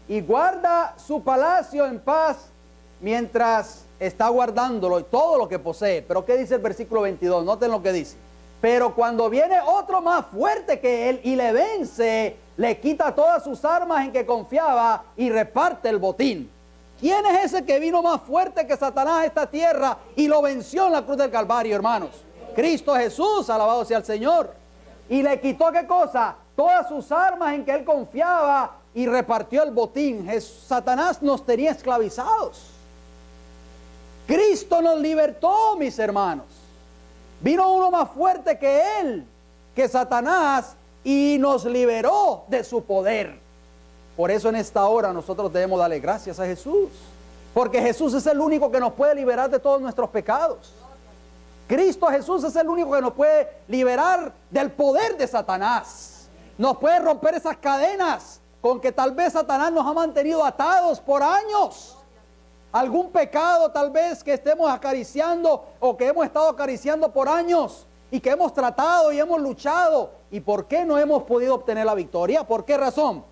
y guarda su palacio en paz mientras está guardándolo y todo lo que posee. Pero ¿qué dice el versículo 22? Noten lo que dice. Pero cuando viene otro más fuerte que él y le vence, le quita todas sus armas en que confiaba y reparte el botín. ¿Quién es ese que vino más fuerte que Satanás a esta tierra y lo venció en la cruz del Calvario, hermanos? Cristo Jesús, alabado sea el Señor. Y le quitó, ¿qué cosa? Todas sus armas en que él confiaba y repartió el botín. Satanás nos tenía esclavizados. Cristo nos libertó, mis hermanos. Vino uno más fuerte que él, que Satanás, y nos liberó de su poder. Por eso en esta hora nosotros debemos darle gracias a Jesús, porque Jesús es el único que nos puede liberar de todos nuestros pecados. Cristo Jesús es el único que nos puede liberar del poder de Satanás. Nos puede romper esas cadenas con que tal vez Satanás nos ha mantenido atados por años. Algún pecado tal vez que estemos acariciando o que hemos estado acariciando por años y que hemos tratado y hemos luchado. ¿Y por qué no hemos podido obtener la victoria? ¿Por qué razón?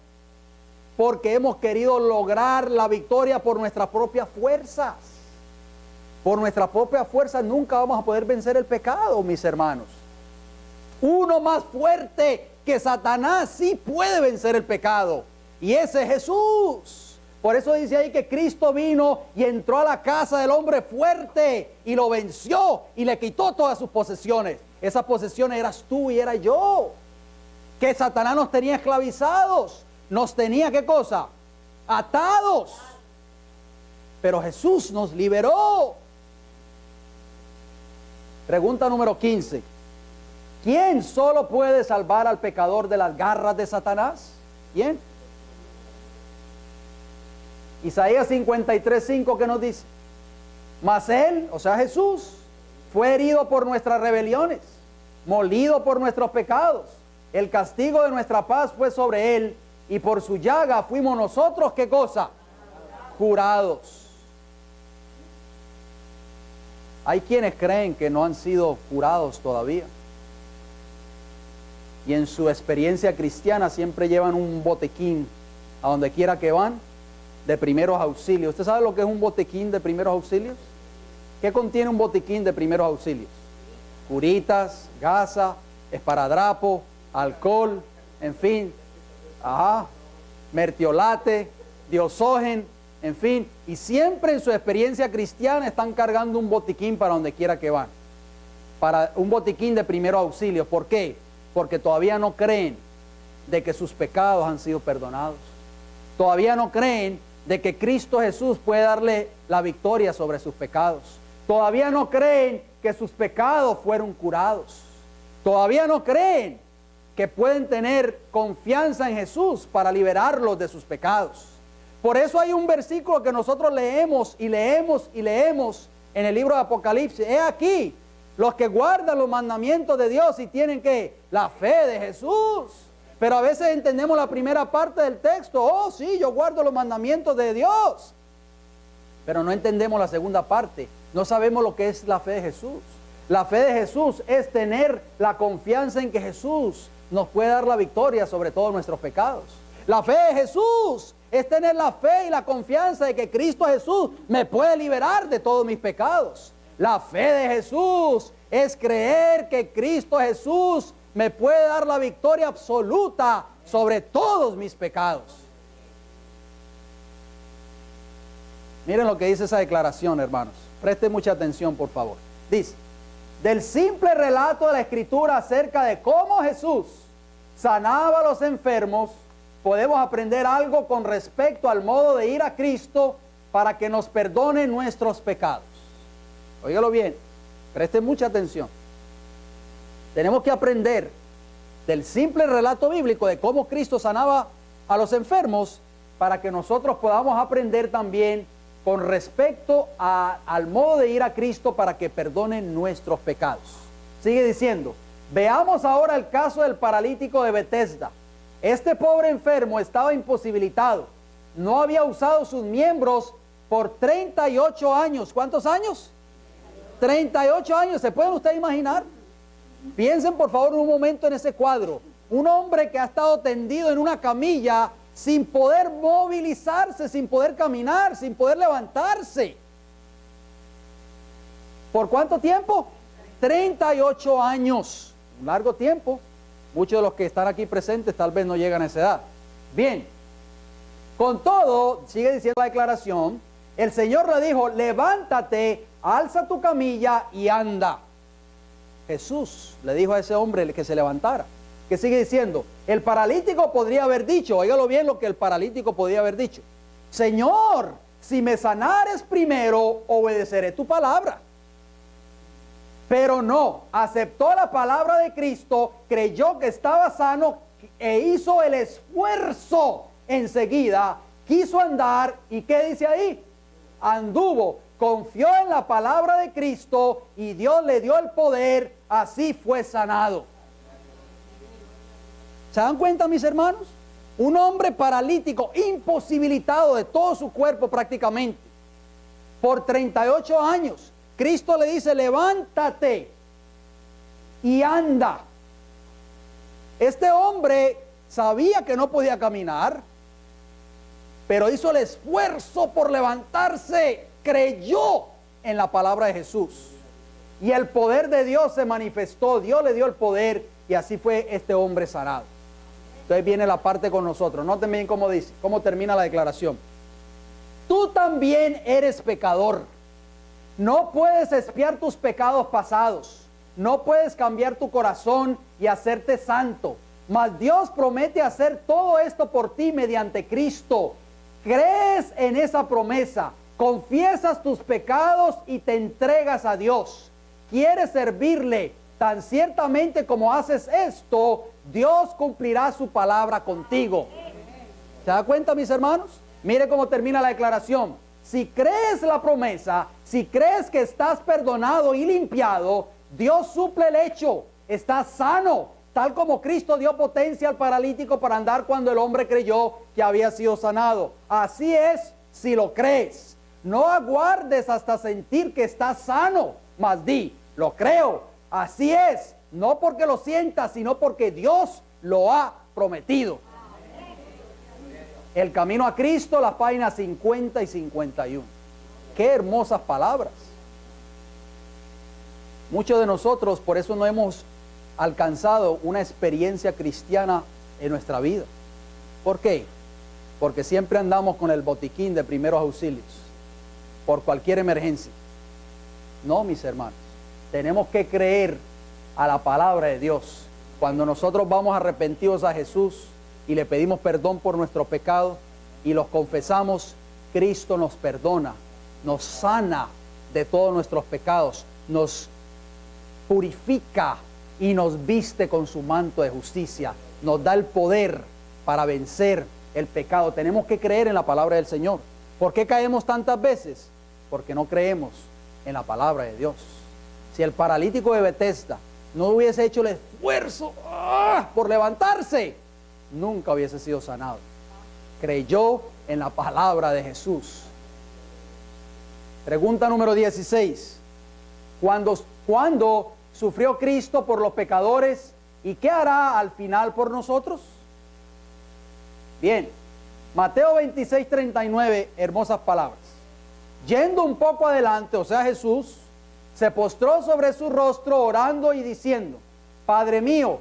Porque hemos querido lograr la victoria por nuestras propias fuerzas. Por nuestras propias fuerzas nunca vamos a poder vencer el pecado, mis hermanos. Uno más fuerte que Satanás sí puede vencer el pecado, y ese es Jesús. Por eso dice ahí que Cristo vino y entró a la casa del hombre fuerte y lo venció y le quitó todas sus posesiones. Esas posesiones eras tú y era yo. Que Satanás nos tenía esclavizados, nos tenía, ¿qué cosa? Atados. Pero Jesús nos liberó. Pregunta número 15. ¿Quién solo puede salvar al pecador de las garras de Satanás? ¿Quién? Isaías 53:5, ¿qué nos dice? Mas él, o sea Jesús, fue herido por nuestras rebeliones, molido por nuestros pecados. El castigo de nuestra paz fue sobre él, y por su llaga fuimos nosotros, ¿qué cosa? Curados. Hay quienes creen que no han sido curados todavía, y en su experiencia cristiana siempre llevan un botequín a donde quiera que van de primeros auxilios. ¿Usted sabe lo que es un botequín de primeros auxilios? ¿Qué contiene un botequín de primeros auxilios? Curitas, gasa, esparadrapo, alcohol, en fin, mertiolate, diosógen, en fin, y siempre en su experiencia cristiana están cargando un botiquín para donde quiera que van, para un botiquín de primeros auxilios. ¿Por qué? Porque todavía no creen de que sus pecados han sido perdonados. Todavía no creen de que Cristo Jesús puede darle la victoria sobre sus pecados. Todavía no creen que sus pecados fueron curados. Todavía no creen que pueden tener confianza en Jesús para liberarlos de sus pecados. Por eso hay un versículo que nosotros leemos y leemos y leemos en el libro de Apocalipsis. He aquí, los que guardan los mandamientos de Dios y tienen que la fe de Jesús. Pero a veces entendemos la primera parte del texto. Oh, sí, yo guardo los mandamientos de Dios. Pero no entendemos la segunda parte. No sabemos lo que es la fe de Jesús. La fe de Jesús es tener la confianza en que Jesús nos puede dar la victoria sobre todos nuestros pecados. La fe de Jesús es tener la fe y la confianza de que Cristo Jesús me puede liberar de todos mis pecados. La fe de Jesús es creer que Cristo Jesús me puede dar la victoria absoluta sobre todos mis pecados. Miren lo que dice esa declaración, hermanos. Presten mucha atención, por favor. Dice: del simple relato de la Escritura acerca de cómo Jesús sanaba a los enfermos, podemos aprender algo con respecto al modo de ir a Cristo para que nos perdone nuestros pecados. Óigalo bien, presten mucha atención. Tenemos que aprender del simple relato bíblico de cómo Cristo sanaba a los enfermos para que nosotros podamos aprender también con respecto al modo de ir a Cristo para que perdone nuestros pecados. Sigue diciendo, veamos ahora el caso del paralítico de Betesda. Este pobre enfermo estaba imposibilitado. No había usado sus miembros por 38 años. ¿Cuántos años? 38 años. ¿Se pueden ustedes imaginar? Piensen por favor un momento en ese cuadro. Un hombre que ha estado tendido en una camilla sin poder movilizarse, sin poder caminar, sin poder levantarse. ¿Por cuánto tiempo? 38 años. Un largo tiempo. Muchos de los que están aquí presentes tal vez no llegan a esa edad. Bien. Con todo, sigue diciendo la declaración, el Señor le dijo, levántate, alza tu camilla y anda. Jesús le dijo a ese hombre que se levantara. Que sigue diciendo, el paralítico podría haber dicho, óigalo bien lo que el paralítico podría haber dicho, Señor, si me sanares primero, obedeceré tu palabra. Pero no, aceptó la palabra de Cristo, creyó que estaba sano e hizo el esfuerzo enseguida, quiso andar y ¿qué dice ahí? Anduvo, confió en la palabra de Cristo y Dios le dio el poder, así fue sanado. ¿Se dan cuenta, mis hermanos? Un hombre paralítico, imposibilitado de todo su cuerpo prácticamente, por 38 años. Cristo le dice, levántate y anda. Este hombre sabía que no podía caminar, pero hizo el esfuerzo por levantarse, creyó en la palabra de Jesús. Y el poder de Dios se manifestó, Dios le dio el poder y así fue este hombre sanado. Entonces viene la parte con nosotros. Noten bien cómo dice, cómo termina la declaración. Tú también eres pecador. No puedes expiar tus pecados pasados. No puedes cambiar tu corazón y hacerte santo. Mas Dios promete hacer todo esto por ti mediante Cristo. Crees en esa promesa. Confiesas tus pecados y te entregas a Dios. Quieres servirle. Tan ciertamente como haces esto, Dios cumplirá su palabra contigo. ¿Se da cuenta, mis hermanos? Mire cómo termina la declaración. Si crees la promesa, si crees que estás perdonado y limpiado, Dios suple el hecho. Estás sano, tal como Cristo dio potencia al paralítico para andar cuando el hombre creyó que había sido sanado. Así es, si lo crees. No aguardes hasta sentir que estás sano, mas di, lo creo. Así es, no porque lo sientas, sino porque Dios lo ha prometido. El camino a Cristo, las páginas 50 y 51. Qué hermosas palabras. Muchos de nosotros por eso no hemos alcanzado una experiencia cristiana en nuestra vida. ¿Por qué? Porque siempre andamos con el botiquín de primeros auxilios, por cualquier emergencia. No, mis hermanos. Tenemos que creer a la palabra de Dios. Cuando nosotros vamos arrepentidos a Jesús y le pedimos perdón por nuestros pecados y los confesamos, Cristo nos perdona, nos sana de todos nuestros pecados, nos purifica y nos viste con su manto de justicia, nos da el poder para vencer el pecado. Tenemos que creer en la palabra del Señor. ¿Por qué caemos tantas veces? Porque no creemos en la palabra de Dios. Si el paralítico de Betesda no hubiese hecho el esfuerzo por levantarse, nunca hubiese sido sanado. Creyó en la palabra de Jesús. Pregunta número 16. ¿Cuándo sufrió Cristo por los pecadores y qué hará al final por nosotros? Bien, Mateo 26, 39, hermosas palabras. Yendo un poco adelante, o sea Jesús, se postró sobre su rostro orando y diciendo, Padre mío,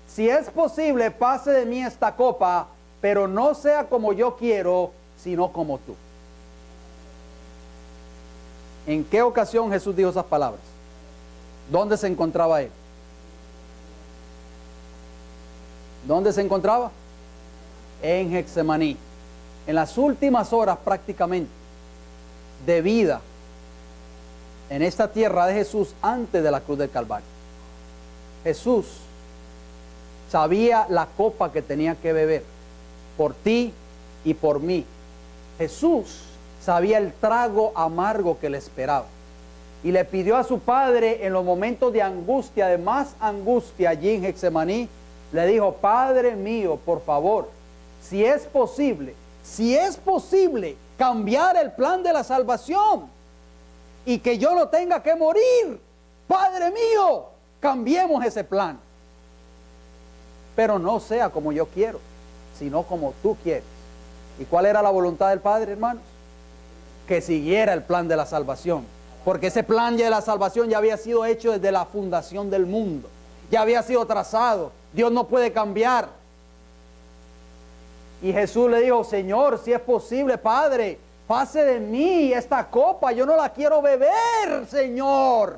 si es posible, pase de mí esta copa, pero no sea como yo quiero, sino como tú. ¿En qué ocasión Jesús dijo esas palabras? ¿Dónde se encontraba él? ¿Dónde se encontraba? En Getsemaní. En las últimas horas prácticamente de vida en esta tierra de Jesús antes de la cruz del Calvario. Jesús sabía la copa que tenía que beber por ti y por mí. Jesús sabía el trago amargo que le esperaba. Y le pidió a su padre en los momentos de angustia, de más angustia allí en Getsemaní, le dijo: Padre mío, por favor, si es posible, cambiar el plan de la salvación y que yo no tenga que morir, Padre mío, cambiemos ese plan. Pero no sea como yo quiero, sino como tú quieres. ¿Y cuál era la voluntad del Padre, hermanos? Que siguiera el plan de la salvación. Porque ese plan de la salvación ya había sido hecho desde la fundación del mundo. Ya había sido trazado. Dios no puede cambiar. Y Jesús le dijo: Señor, si es posible, Padre, pase de mí esta copa. Yo no la quiero beber, Señor.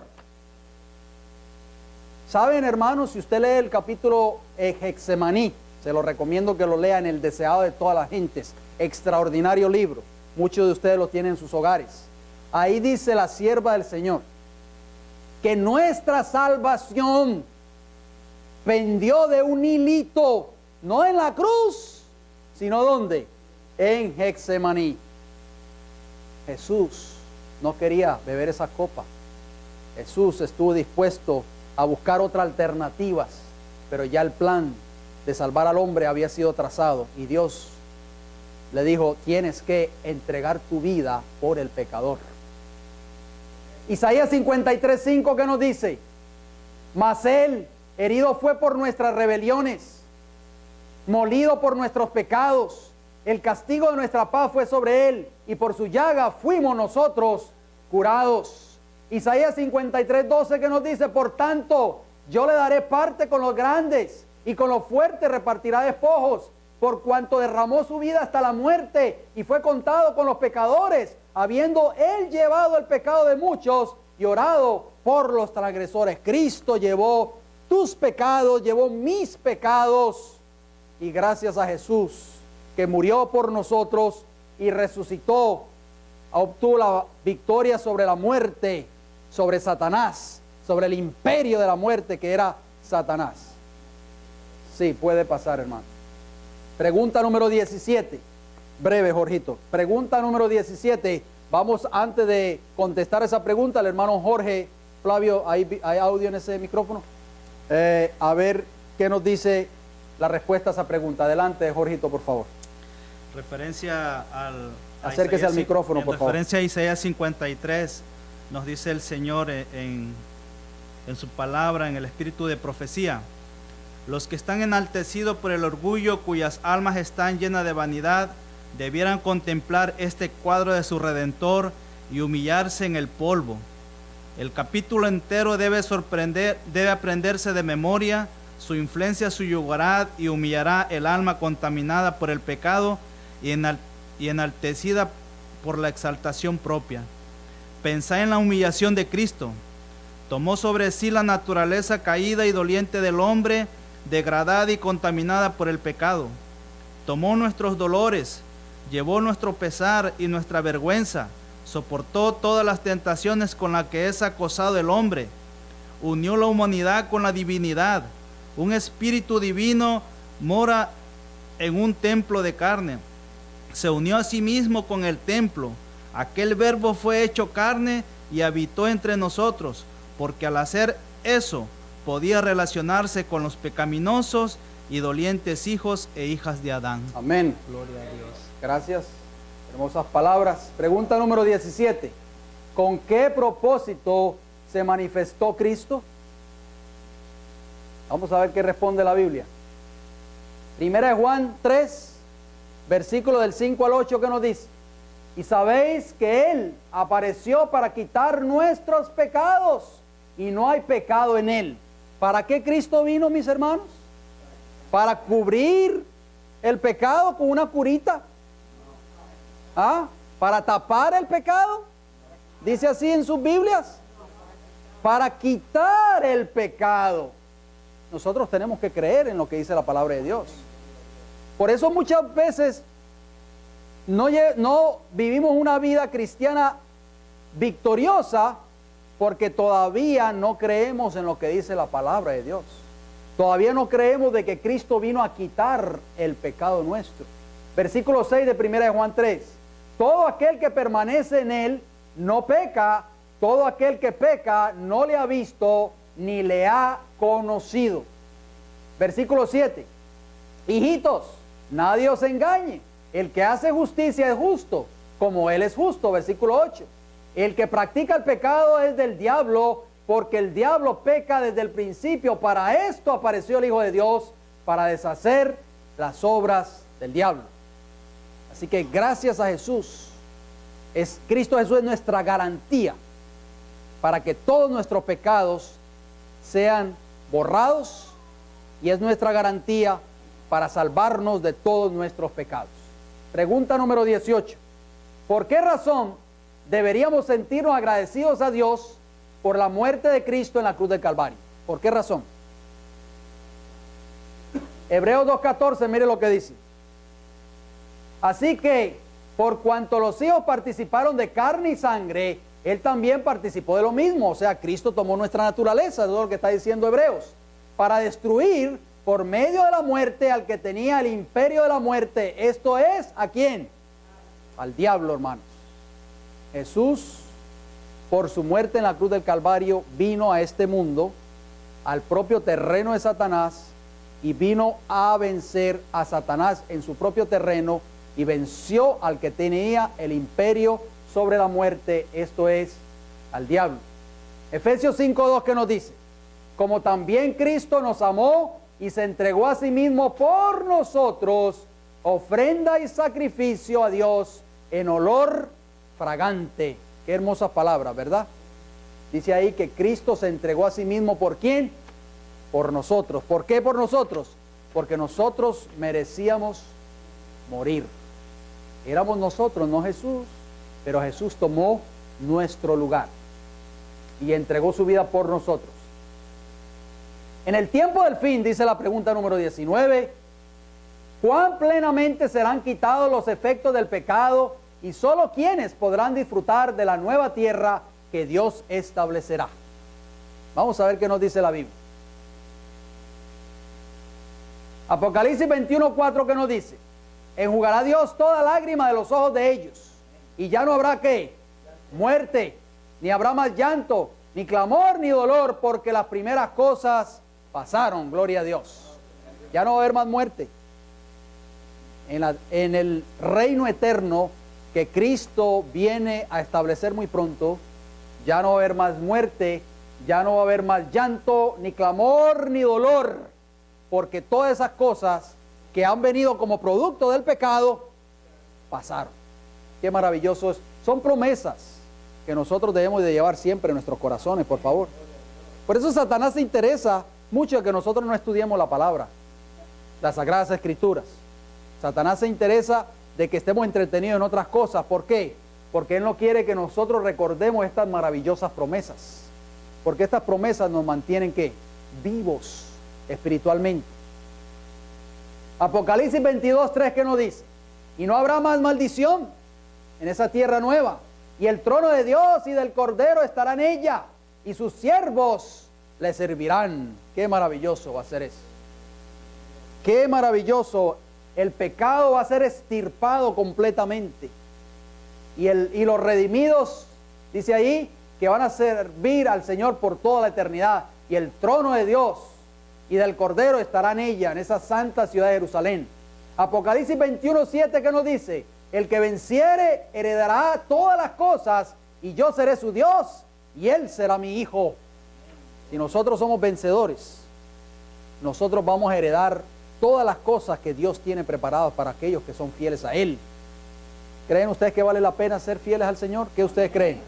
Saben, hermanos, si usted lee el capítulo Getsemaní, se lo recomiendo que lo lea en el deseado de todas las gentes. Extraordinario libro. Muchos de ustedes lo tienen en sus hogares. Ahí dice la sierva del Señor que nuestra salvación pendió de un hilito, no en la cruz, sino ¿dónde? En Getsemaní. Jesús no quería beber esa copa. Jesús estuvo dispuesto a buscar otras alternativas, pero ya el plan de salvar al hombre había sido trazado y Dios le dijo: tienes que entregar tu vida por el pecador. Isaías 53:5, ¿qué nos dice? Mas él herido fue por nuestras rebeliones, molido por nuestros pecados. El castigo de nuestra paz fue sobre él, y por su llaga fuimos nosotros curados. Isaías 53:12, que nos dice: por tanto, yo le daré parte con los grandes, y con los fuertes repartirá despojos, por cuanto derramó su vida hasta la muerte, y fue contado con los pecadores, habiendo él llevado el pecado de muchos y orado por los transgresores. Cristo llevó tus pecados, llevó mis pecados, y gracias a Jesús, que murió por nosotros y resucitó, obtuvo la victoria sobre la muerte, sobre Satanás, sobre el imperio de la muerte que era Satanás. Sí, puede pasar, hermano. Pregunta número 17. Breve, Jorgito. Pregunta número 17. Vamos, antes de contestar esa pregunta, el hermano Jorge Flavio, ¿hay audio en ese micrófono? A ver qué nos dice la respuesta a esa pregunta. Adelante, Jorgito, por favor. Referencia acérquese al micrófono, por favor. Referencia a Isaías 53, nos dice el Señor en su palabra, en el espíritu de profecía: los que están enaltecidos por el orgullo, cuyas almas están llenas de vanidad, debieran contemplar este cuadro de su Redentor y humillarse en el polvo. El capítulo entero debe aprenderse de memoria. Su influencia subyugará y humillará el alma contaminada por el pecado y enaltecida por la exaltación propia. Pensá en la humillación de Cristo. Tomó sobre sí la naturaleza caída y doliente del hombre, degradada y contaminada por el pecado. Tomó nuestros dolores, llevó nuestro pesar y nuestra vergüenza, soportó todas las tentaciones con las que es acosado el hombre, unió la humanidad con la divinidad. Un espíritu divino mora en un templo de carne. Se unió a sí mismo con el templo. Aquel verbo fue hecho carne y habitó entre nosotros, porque al hacer eso podía relacionarse con los pecaminosos y dolientes hijos e hijas de Adán. Amén. Gloria a Dios. Gracias. Hermosas palabras. Pregunta número 17. ¿Con qué propósito se manifestó Cristo? Vamos a ver qué responde la Biblia. Primera de Juan 3, versículo del 5 al 8, que nos dice: y sabéis que Él apareció para quitar nuestros pecados, y no hay pecado en Él. ¿Para qué Cristo vino, mis hermanos? ¿Para cubrir el pecado con una curita? ¿Ah? ¿Para tapar el pecado? Dice así en sus Biblias. Para quitar el pecado. Nosotros tenemos que creer en lo que dice la palabra de Dios. Por eso muchas veces no vivimos una vida cristiana victoriosa, porque todavía no creemos en lo que dice la palabra de Dios. Todavía no creemos de que Cristo vino a quitar el pecado nuestro. Versículo 6 de 1 de Juan 3. todo aquel que permanece en él no peca, todo aquel que peca no le ha visto ni le ha conocido. Versículo 7. Hijitos, nadie os engañe. El que hace justicia es justo, como él es justo. Versículo 8. El que practica el pecado es del diablo, porque el diablo peca desde el principio. Para esto apareció el Hijo de Dios, para deshacer las obras del diablo. Así que gracias a Jesús, Cristo Jesús es nuestra garantía para que todos nuestros pecados sean borrados, y es nuestra garantía para salvarnos de todos nuestros pecados. Pregunta número 18. ¿Por qué razón deberíamos sentirnos agradecidos a Dios por la muerte de Cristo en la cruz del Calvario? ¿Por qué razón? Hebreos 2:14, mire lo que dice. Así que, por cuanto los hijos participaron de carne y sangre, Él también participó de lo mismo. O sea, Cristo tomó nuestra naturaleza, eso es lo que está diciendo Hebreos, para destruir por medio de la muerte al que tenía el imperio de la muerte. Esto es, ¿a quién? Al diablo, hermanos. Jesús, por su muerte en la cruz del Calvario, vino a este mundo, al propio terreno de Satanás, y vino a vencer a Satanás en su propio terreno, y venció al que tenía el imperio sobre la muerte, esto es, al diablo. Efesios 5:2, que nos dice: como también Cristo nos amó y se entregó a sí mismo por nosotros, ofrenda y sacrificio a Dios en olor fragante. Qué hermosas palabras, ¿verdad? Dice ahí que Cristo se entregó a sí mismo, ¿por quién? Por nosotros. ¿Por qué por nosotros? Porque nosotros merecíamos morir. Éramos nosotros, no Jesús, pero Jesús tomó nuestro lugar y entregó su vida por nosotros. En el tiempo del fin, dice la pregunta número 19, ¿cuán plenamente serán quitados los efectos del pecado y solo quienes podrán disfrutar de la nueva tierra que Dios establecerá? Vamos a ver qué nos dice la Biblia. Apocalipsis 21:4, que nos dice: enjugará Dios toda lágrima de los ojos de ellos, y ya no habrá ¿qué? Muerte, ni habrá más llanto, ni clamor, ni dolor, porque las primeras cosas pasaron. Gloria a Dios. Ya no va a haber más muerte. En el reino eterno que Cristo viene a establecer muy pronto, ya no va a haber más muerte, ya no va a haber más llanto, ni clamor, ni dolor, porque todas esas cosas que han venido como producto del pecado pasaron. Qué maravilloso es. Son promesas que nosotros debemos de llevar siempre en nuestros corazones, por favor. Por eso Satanás se interesa mucho de que nosotros no estudiemos la palabra, las Sagradas Escrituras. Satanás se interesa de que estemos entretenidos en otras cosas. ¿Por qué? Porque él no quiere que nosotros recordemos estas maravillosas promesas, porque estas promesas nos mantienen ¿qué? Vivos espiritualmente. Apocalipsis 22:3, ¿qué nos dice? Y no habrá más maldición en esa tierra nueva, y el trono de Dios y del Cordero estará en ella, y sus siervos le servirán. Qué maravilloso va a ser eso. Qué maravilloso. El pecado va a ser extirpado completamente, y los redimidos, dice ahí, que van a servir al Señor por toda la eternidad, y el trono de Dios y del Cordero estará en ella, en esa santa ciudad de Jerusalén. Apocalipsis 21:7, que nos dice: el que venciere heredará todas las cosas, y yo seré su Dios, y él será mi hijo. Si nosotros somos vencedores, nosotros vamos a heredar todas las cosas que Dios tiene preparadas para aquellos que son fieles a Él. ¿Creen ustedes que vale la pena ser fieles al Señor? ¿Qué ustedes creen?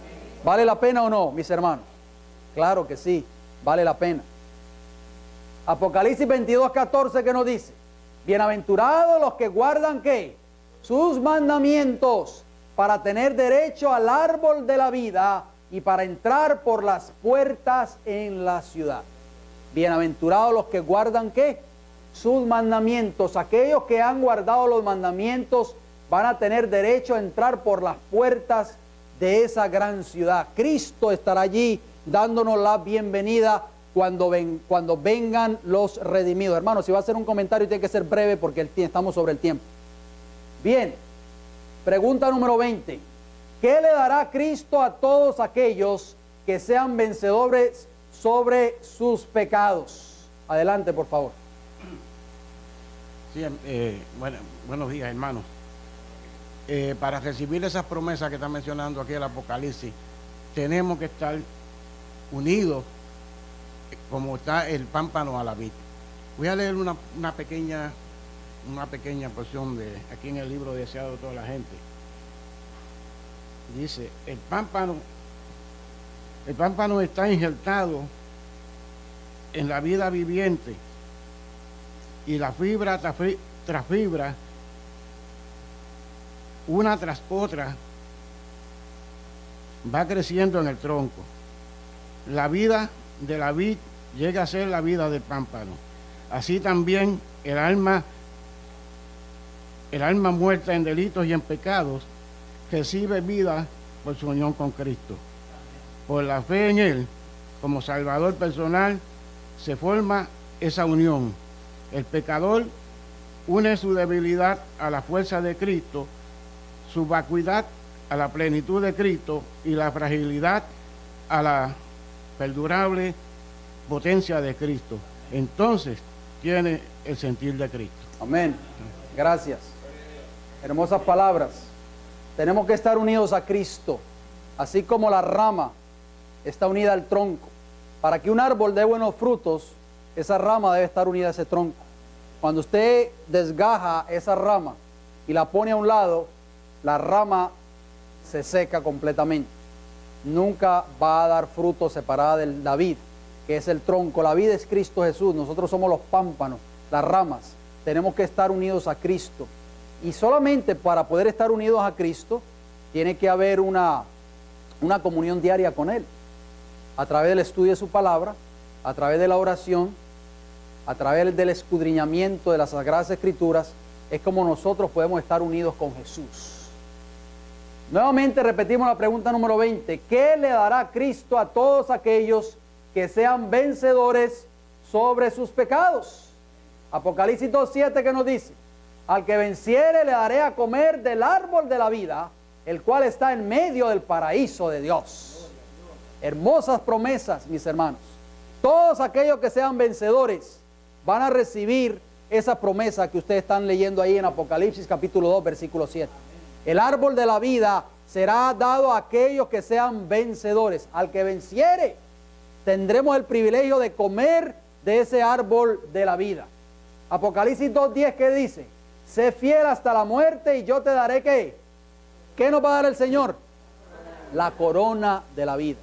¿Vale la pena o no, mis hermanos? Claro que sí, vale la pena. Apocalipsis 22:14, que nos dice: bienaventurados los que guardan ¿qué? Sus mandamientos, para tener derecho al árbol de la vida y para entrar por las puertas en la ciudad. Bienaventurados los que guardan ¿qué? Sus mandamientos. Aquellos que han guardado los mandamientos van a tener derecho a entrar por las puertas de esa gran ciudad. Cristo estará allí dándonos la bienvenida cuando vengan los redimidos. Hermanos, si va a hacer un comentario tiene que ser breve porque estamos sobre el tiempo. Bien, Pregunta número 20. ¿Qué le dará Cristo a todos aquellos que sean vencedores sobre sus pecados? Adelante, por favor. Sí, buenos días, hermanos. Para recibir esas promesas que está mencionando aquí el Apocalipsis, tenemos que estar unidos como está el pámpano a la vid. Voy a leer una pequeña porción de aquí en el libro deseado de toda la gente. Dice, el pámpano está injertado en la vida viviente y la fibra tras fibra, una tras otra, va creciendo en el tronco. La vida de la vid llega a ser la vida del pámpano. Así también el alma muerta en delitos y en pecados recibe vida por su unión con Cristo. Por la fe en Él, como Salvador personal, se forma esa unión. El pecador une su debilidad a la fuerza de Cristo, su vacuidad a la plenitud de Cristo y la fragilidad a la perdurable potencia de Cristo. Entonces tiene el sentir de Cristo. Amén. Gracias. Hermosas palabras. Tenemos que estar unidos a Cristo, así como la rama está unida al tronco. Para que un árbol dé buenos frutos, esa rama debe estar unida a ese tronco. Cuando usted desgaja esa rama y la pone a un lado, la rama se seca completamente. Nunca va a dar fruto separada de la vid, que es el tronco. La vid es Cristo Jesús. Nosotros somos los pámpanos, las ramas. Tenemos que estar unidos a Cristo. Y solamente para poder estar unidos a Cristo, tiene que haber una comunión diaria con Él. A través del estudio de su palabra, a través de la oración, a través del escudriñamiento de las Sagradas Escrituras, es como nosotros podemos estar unidos con Jesús. Nuevamente repetimos la pregunta número 20. ¿Qué le dará Cristo a todos aquellos que sean vencedores sobre sus pecados? Apocalipsis 2:7, que nos dice: al que venciere le daré a comer del árbol de la vida, el cual está en medio del paraíso de Dios. Hermosas promesas, mis hermanos. Todos aquellos que sean vencedores van a recibir esa promesa que ustedes están leyendo ahí en Apocalipsis capítulo 2, versículo 7. El árbol de la vida será dado a aquellos que sean vencedores. Al que venciere, tendremos el privilegio de comer de ese árbol de la vida. Apocalipsis 2:10, ¿qué dice? Sé fiel hasta la muerte y yo te daré ¿qué? ¿Qué nos va a dar el Señor? La corona de la vida.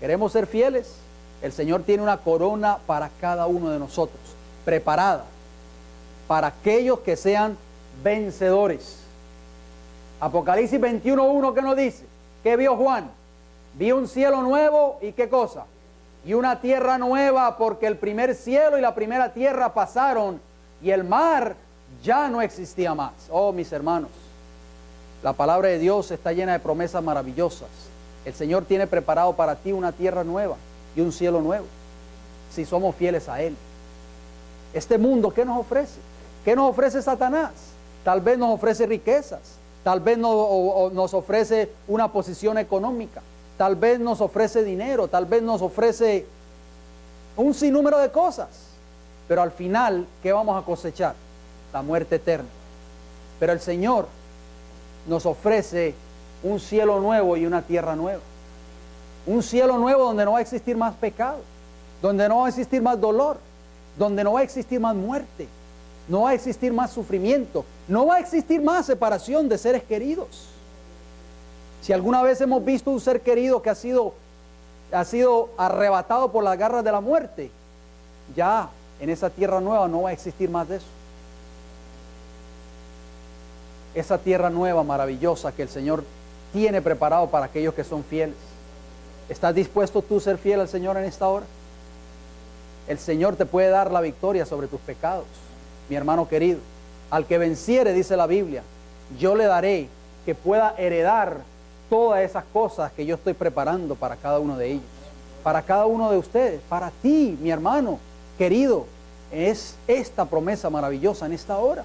¿Queremos ser fieles? El Señor tiene una corona para cada uno de nosotros, preparada para aquellos que sean vencedores. Apocalipsis 21:1, ¿qué nos dice? ¿Qué vio Juan? Vio un cielo nuevo y ¿qué cosa? Y una tierra nueva, porque el primer cielo y la primera tierra pasaron y el mar ya no existía más. Oh, mis hermanos, la palabra de Dios está llena de promesas maravillosas. El Señor tiene preparado para ti una tierra nueva y un cielo nuevo, si somos fieles a Él. Este mundo, ¿qué nos ofrece? ¿Qué nos ofrece Satanás? Tal vez nos ofrece riquezas, tal vez nos ofrece una posición económica, tal vez nos ofrece dinero, tal vez nos ofrece un sinnúmero de cosas. Pero al final, ¿qué vamos a cosechar? La muerte eterna. Pero el Señor nos ofrece un cielo nuevo y una tierra nueva. Un cielo nuevo donde no va a existir más pecado, donde no va a existir más dolor, donde no va a existir más muerte, no va a existir más sufrimiento, no va a existir más separación de seres queridos. Si alguna vez hemos visto un ser querido que ha sido arrebatado por las garras de la muerte, ya en esa tierra nueva no va a existir más de eso. Esa tierra nueva maravillosa que el Señor tiene preparado para aquellos que son fieles. ¿Estás dispuesto tú a ser fiel al Señor en esta hora? El Señor te puede dar la victoria sobre tus pecados, mi hermano querido. Al que venciere, dice la Biblia, yo le daré que pueda heredar todas esas cosas que yo estoy preparando para cada uno de ellos, para cada uno de ustedes, para ti, mi hermano querido. Es esta promesa maravillosa en esta hora.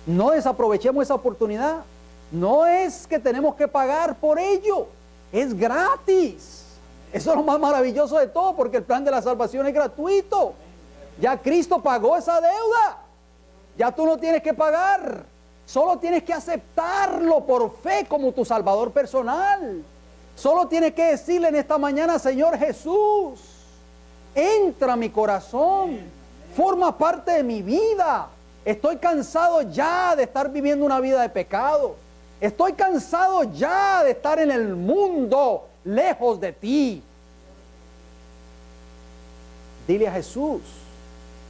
No desaprovechemos esa oportunidad. No es que tenemos que pagar por ello, es gratis. Eso es lo más maravilloso de todo, porque el plan de la salvación es gratuito. Ya Cristo pagó esa deuda. Ya tú no tienes que pagar. Solo tienes que aceptarlo por fe como tu Salvador personal. Solo tienes que decirle en esta mañana: Señor Jesús, entra a mi corazón, forma parte de mi vida. Estoy cansado ya de estar viviendo una vida de pecado. Estoy cansado ya de estar en el mundo lejos de ti. Dile a Jesús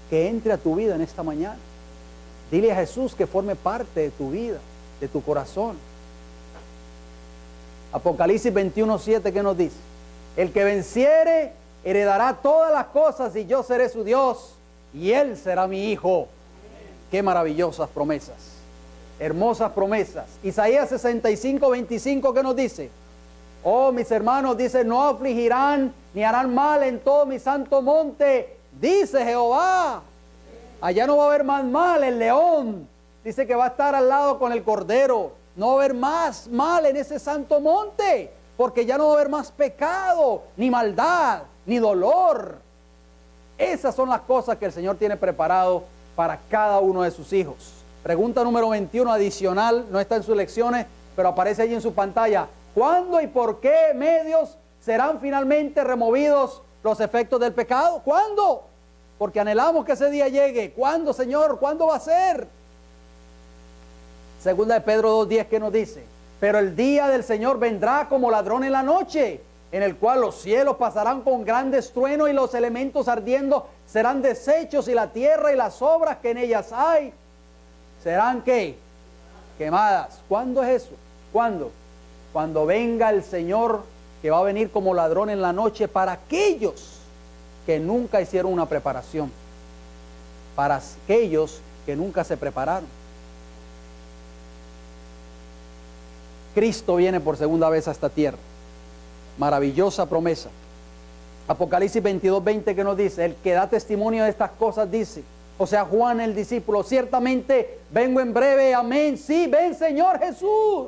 que entre a tu vida en esta mañana. Dile a Jesús que forme parte de tu vida, de tu corazón. Apocalipsis 21:7, ¿qué nos dice? El que venciere heredará todas las cosas y yo seré su Dios y él será mi hijo. Qué maravillosas promesas, hermosas promesas. Isaías 65:25, ¿qué nos dice? Oh, mis hermanos, dice: no afligirán ni harán mal en todo mi santo monte, dice Jehová. Allá no va a haber más mal. El león dice que va a estar al lado con el cordero. No va a haber más mal en ese santo monte, porque ya no va a haber más pecado, ni maldad, ni dolor. Esas son las cosas que el Señor tiene preparado para cada uno de sus hijos. Pregunta número 21 adicional, no está en sus lecciones, pero aparece allí en su pantalla. ¿Cuándo y por qué medios serán finalmente removidos los efectos del pecado? ¿Cuándo? Porque anhelamos que ese día llegue. ¿Cuándo, Señor? ¿Cuándo va a ser? Segunda de Pedro 2:10, ¿qué nos dice? Pero el día del Señor vendrá como ladrón en la noche, en el cual los cielos pasarán con grandes truenos y los elementos ardiendo serán deshechos, y la tierra y las obras que en ellas hay serán ¿qué? Quemadas. ¿Cuándo es eso? ¿Cuándo? Cuando venga el Señor, que va a venir como ladrón en la noche para aquellos que nunca hicieron una preparación, para aquellos que nunca se prepararon. Cristo viene por segunda vez a esta tierra. Maravillosa promesa. Apocalipsis 22:20, que nos dice: el que da testimonio de estas cosas dice, o sea, Juan el discípulo: ciertamente vengo en breve, amén. Sí, ven Señor Jesús.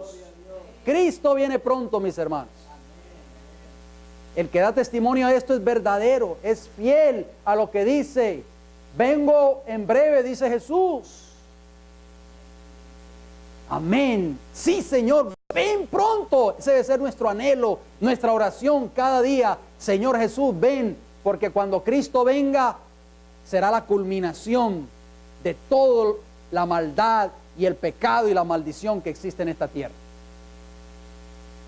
Cristo viene pronto, mis hermanos. El que da testimonio de esto es verdadero, es fiel a lo que dice. Vengo en breve, dice Jesús. Amén. Sí, Señor, ven pronto. Ese debe ser nuestro anhelo, nuestra oración cada día. Señor Jesús, ven, porque cuando Cristo venga será la culminación de toda la maldad y el pecado y la maldición que existe en esta tierra.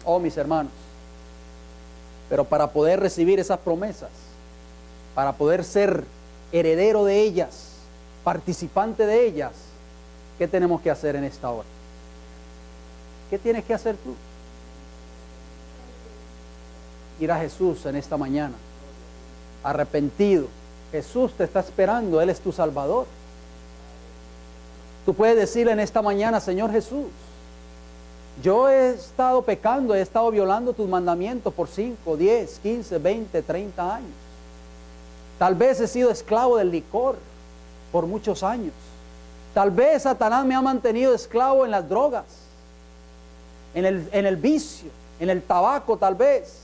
Oh, mis hermanos, pero para poder recibir esas promesas, para poder ser heredero de ellas, participante de ellas, ¿qué tenemos que hacer en esta hora? ¿Qué tienes que hacer tú? Ir a Jesús en esta mañana, arrepentido. Jesús te está esperando, Él es tu Salvador. Tú puedes decirle en esta mañana: Señor Jesús, yo he estado pecando, he estado violando tus mandamientos por 5, 10, 15, 20, 30 años. Tal vez he sido esclavo del licor por muchos años. Tal vez Satanás me ha mantenido esclavo en las drogas, en el vicio, en el tabaco tal vez.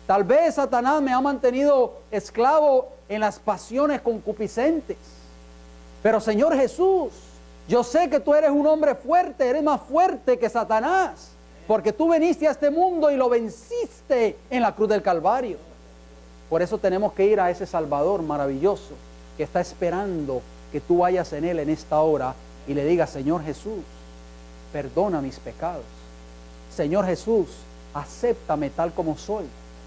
Tal vez Satanás me ha mantenido esclavo en las pasiones concupiscentes. Pero Señor Jesús, yo sé que tú eres un hombre fuerte, eres más fuerte que Satanás, porque tú viniste a este mundo y lo venciste en la cruz del Calvario. Por eso tenemos que ir a ese Salvador maravilloso que está esperando que tú vayas en Él en esta hora y le digas: Señor Jesús, perdona mis pecados. Señor Jesús, acéptame tal como soy.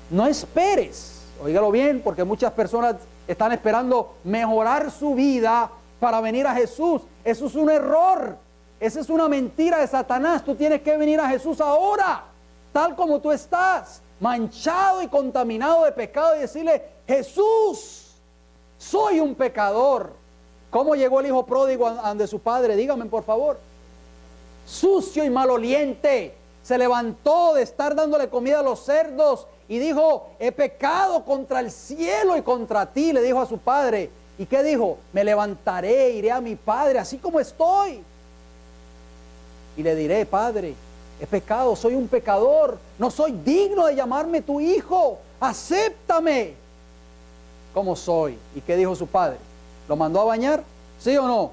No esperes, óigalo bien, porque muchas personas están esperando mejorar su vida para venir a Jesús. Eso es un error, esa es una mentira de Satanás. Tú tienes que venir a Jesús ahora, tal como tú estás, manchado y contaminado de pecado, y decirle: Jesús, soy un pecador. ¿Cómo llegó el hijo pródigo ante su padre? Dígame, por favor. Sucio y maloliente. Se levantó de estar dándole comida a los cerdos y dijo: he pecado contra el cielo y contra ti, le dijo a su padre. ¿Y qué dijo? Me levantaré, iré a mi padre así como estoy, y le diré: Padre, Es pecado, soy un pecador, no soy digno de llamarme tu hijo, acéptame como soy. ¿Y qué dijo su padre? ¿Lo mandó a bañar? ¿Sí o no?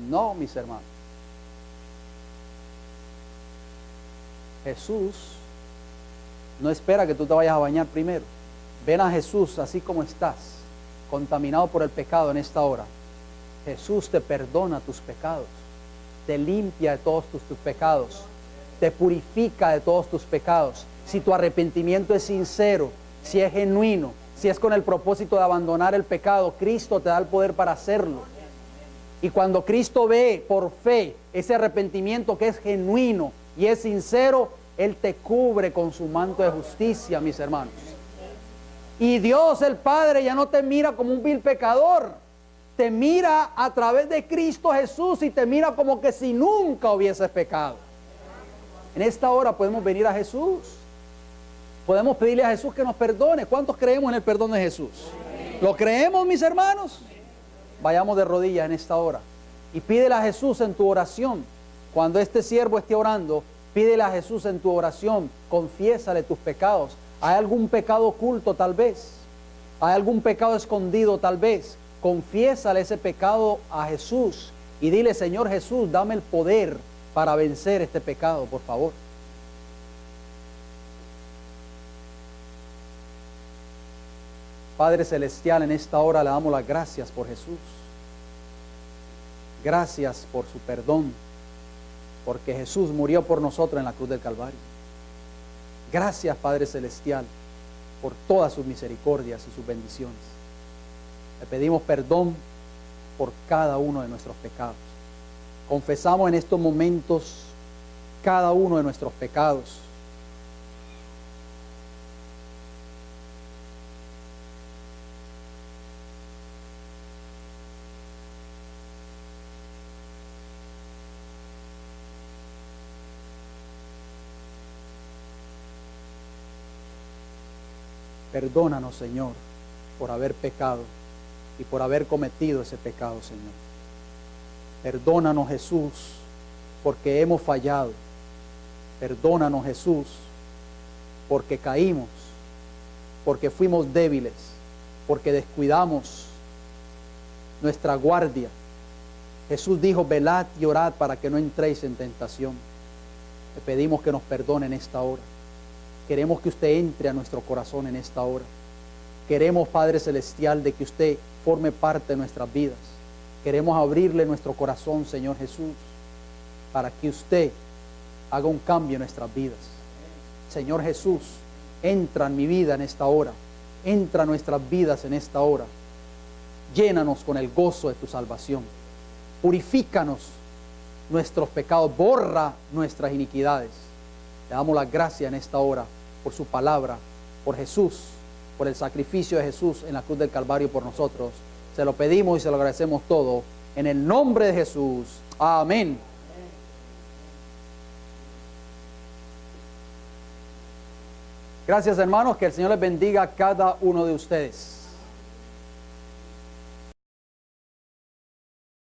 No, mis hermanos. Jesús no espera que tú te vayas a bañar primero. Ven a Jesús así como estás, contaminado por el pecado en esta hora. Jesús te perdona tus pecados, te limpia de todos tus pecados, te purifica de todos tus pecados. Si tu arrepentimiento es sincero, si es genuino, si es con el propósito de abandonar el pecado, Cristo te da el poder para hacerlo. Y cuando Cristo ve por fe ese arrepentimiento que es genuino y es sincero, Él te cubre con su manto de justicia, mis hermanos. Y Dios el Padre ya no te mira como un vil pecador, te mira a través de Cristo Jesús y te mira como que si nunca hubieses pecado. En esta hora podemos venir a Jesús, podemos pedirle a Jesús que nos perdone. ¿Cuántos creemos en el perdón de Jesús? ¿Lo creemos, mis hermanos? Vayamos de rodillas en esta hora y pídele a Jesús en tu oración. Cuando este siervo esté orando, pídele a Jesús en tu oración, confiésale tus pecados. ¿Hay algún pecado oculto tal vez? ¿Hay algún pecado escondido tal vez? Confiésale ese pecado a Jesús y dile: Señor Jesús, dame el poder para vencer este pecado, por favor. Padre Celestial, en esta hora le damos las gracias por Jesús. Gracias por su perdón, porque Jesús murió por nosotros en la cruz del Calvario. Gracias, Padre Celestial, por todas sus misericordias y sus bendiciones. Le pedimos perdón por cada uno de nuestros pecados. Confesamos en estos momentos cada uno de nuestros pecados. Perdónanos, Señor, por haber pecado y por haber cometido ese pecado, Señor. Perdónanos, Jesús, porque hemos fallado. Perdónanos, Jesús, porque caímos, porque fuimos débiles, porque descuidamos nuestra guardia. Jesús dijo: velad y orad para que no entréis en tentación. Le pedimos que nos perdone en esta hora. Queremos que usted entre a nuestro corazón en esta hora. Queremos, Padre Celestial, de que usted forme parte de nuestras vidas. Queremos abrirle nuestro corazón, Señor Jesús, para que usted haga un cambio en nuestras vidas. Señor Jesús, entra en mi vida en esta hora. Entra en nuestras vidas en esta hora. Llénanos con el gozo de tu salvación. Purifícanos nuestros pecados. Borra nuestras iniquidades. Le damos las gracias en esta hora por su palabra, por Jesús, por el sacrificio de Jesús en la cruz del Calvario por nosotros. Se lo pedimos y se lo agradecemos todo en el nombre de Jesús. Amén. Gracias, hermanos, que el Señor les bendiga a cada uno de ustedes.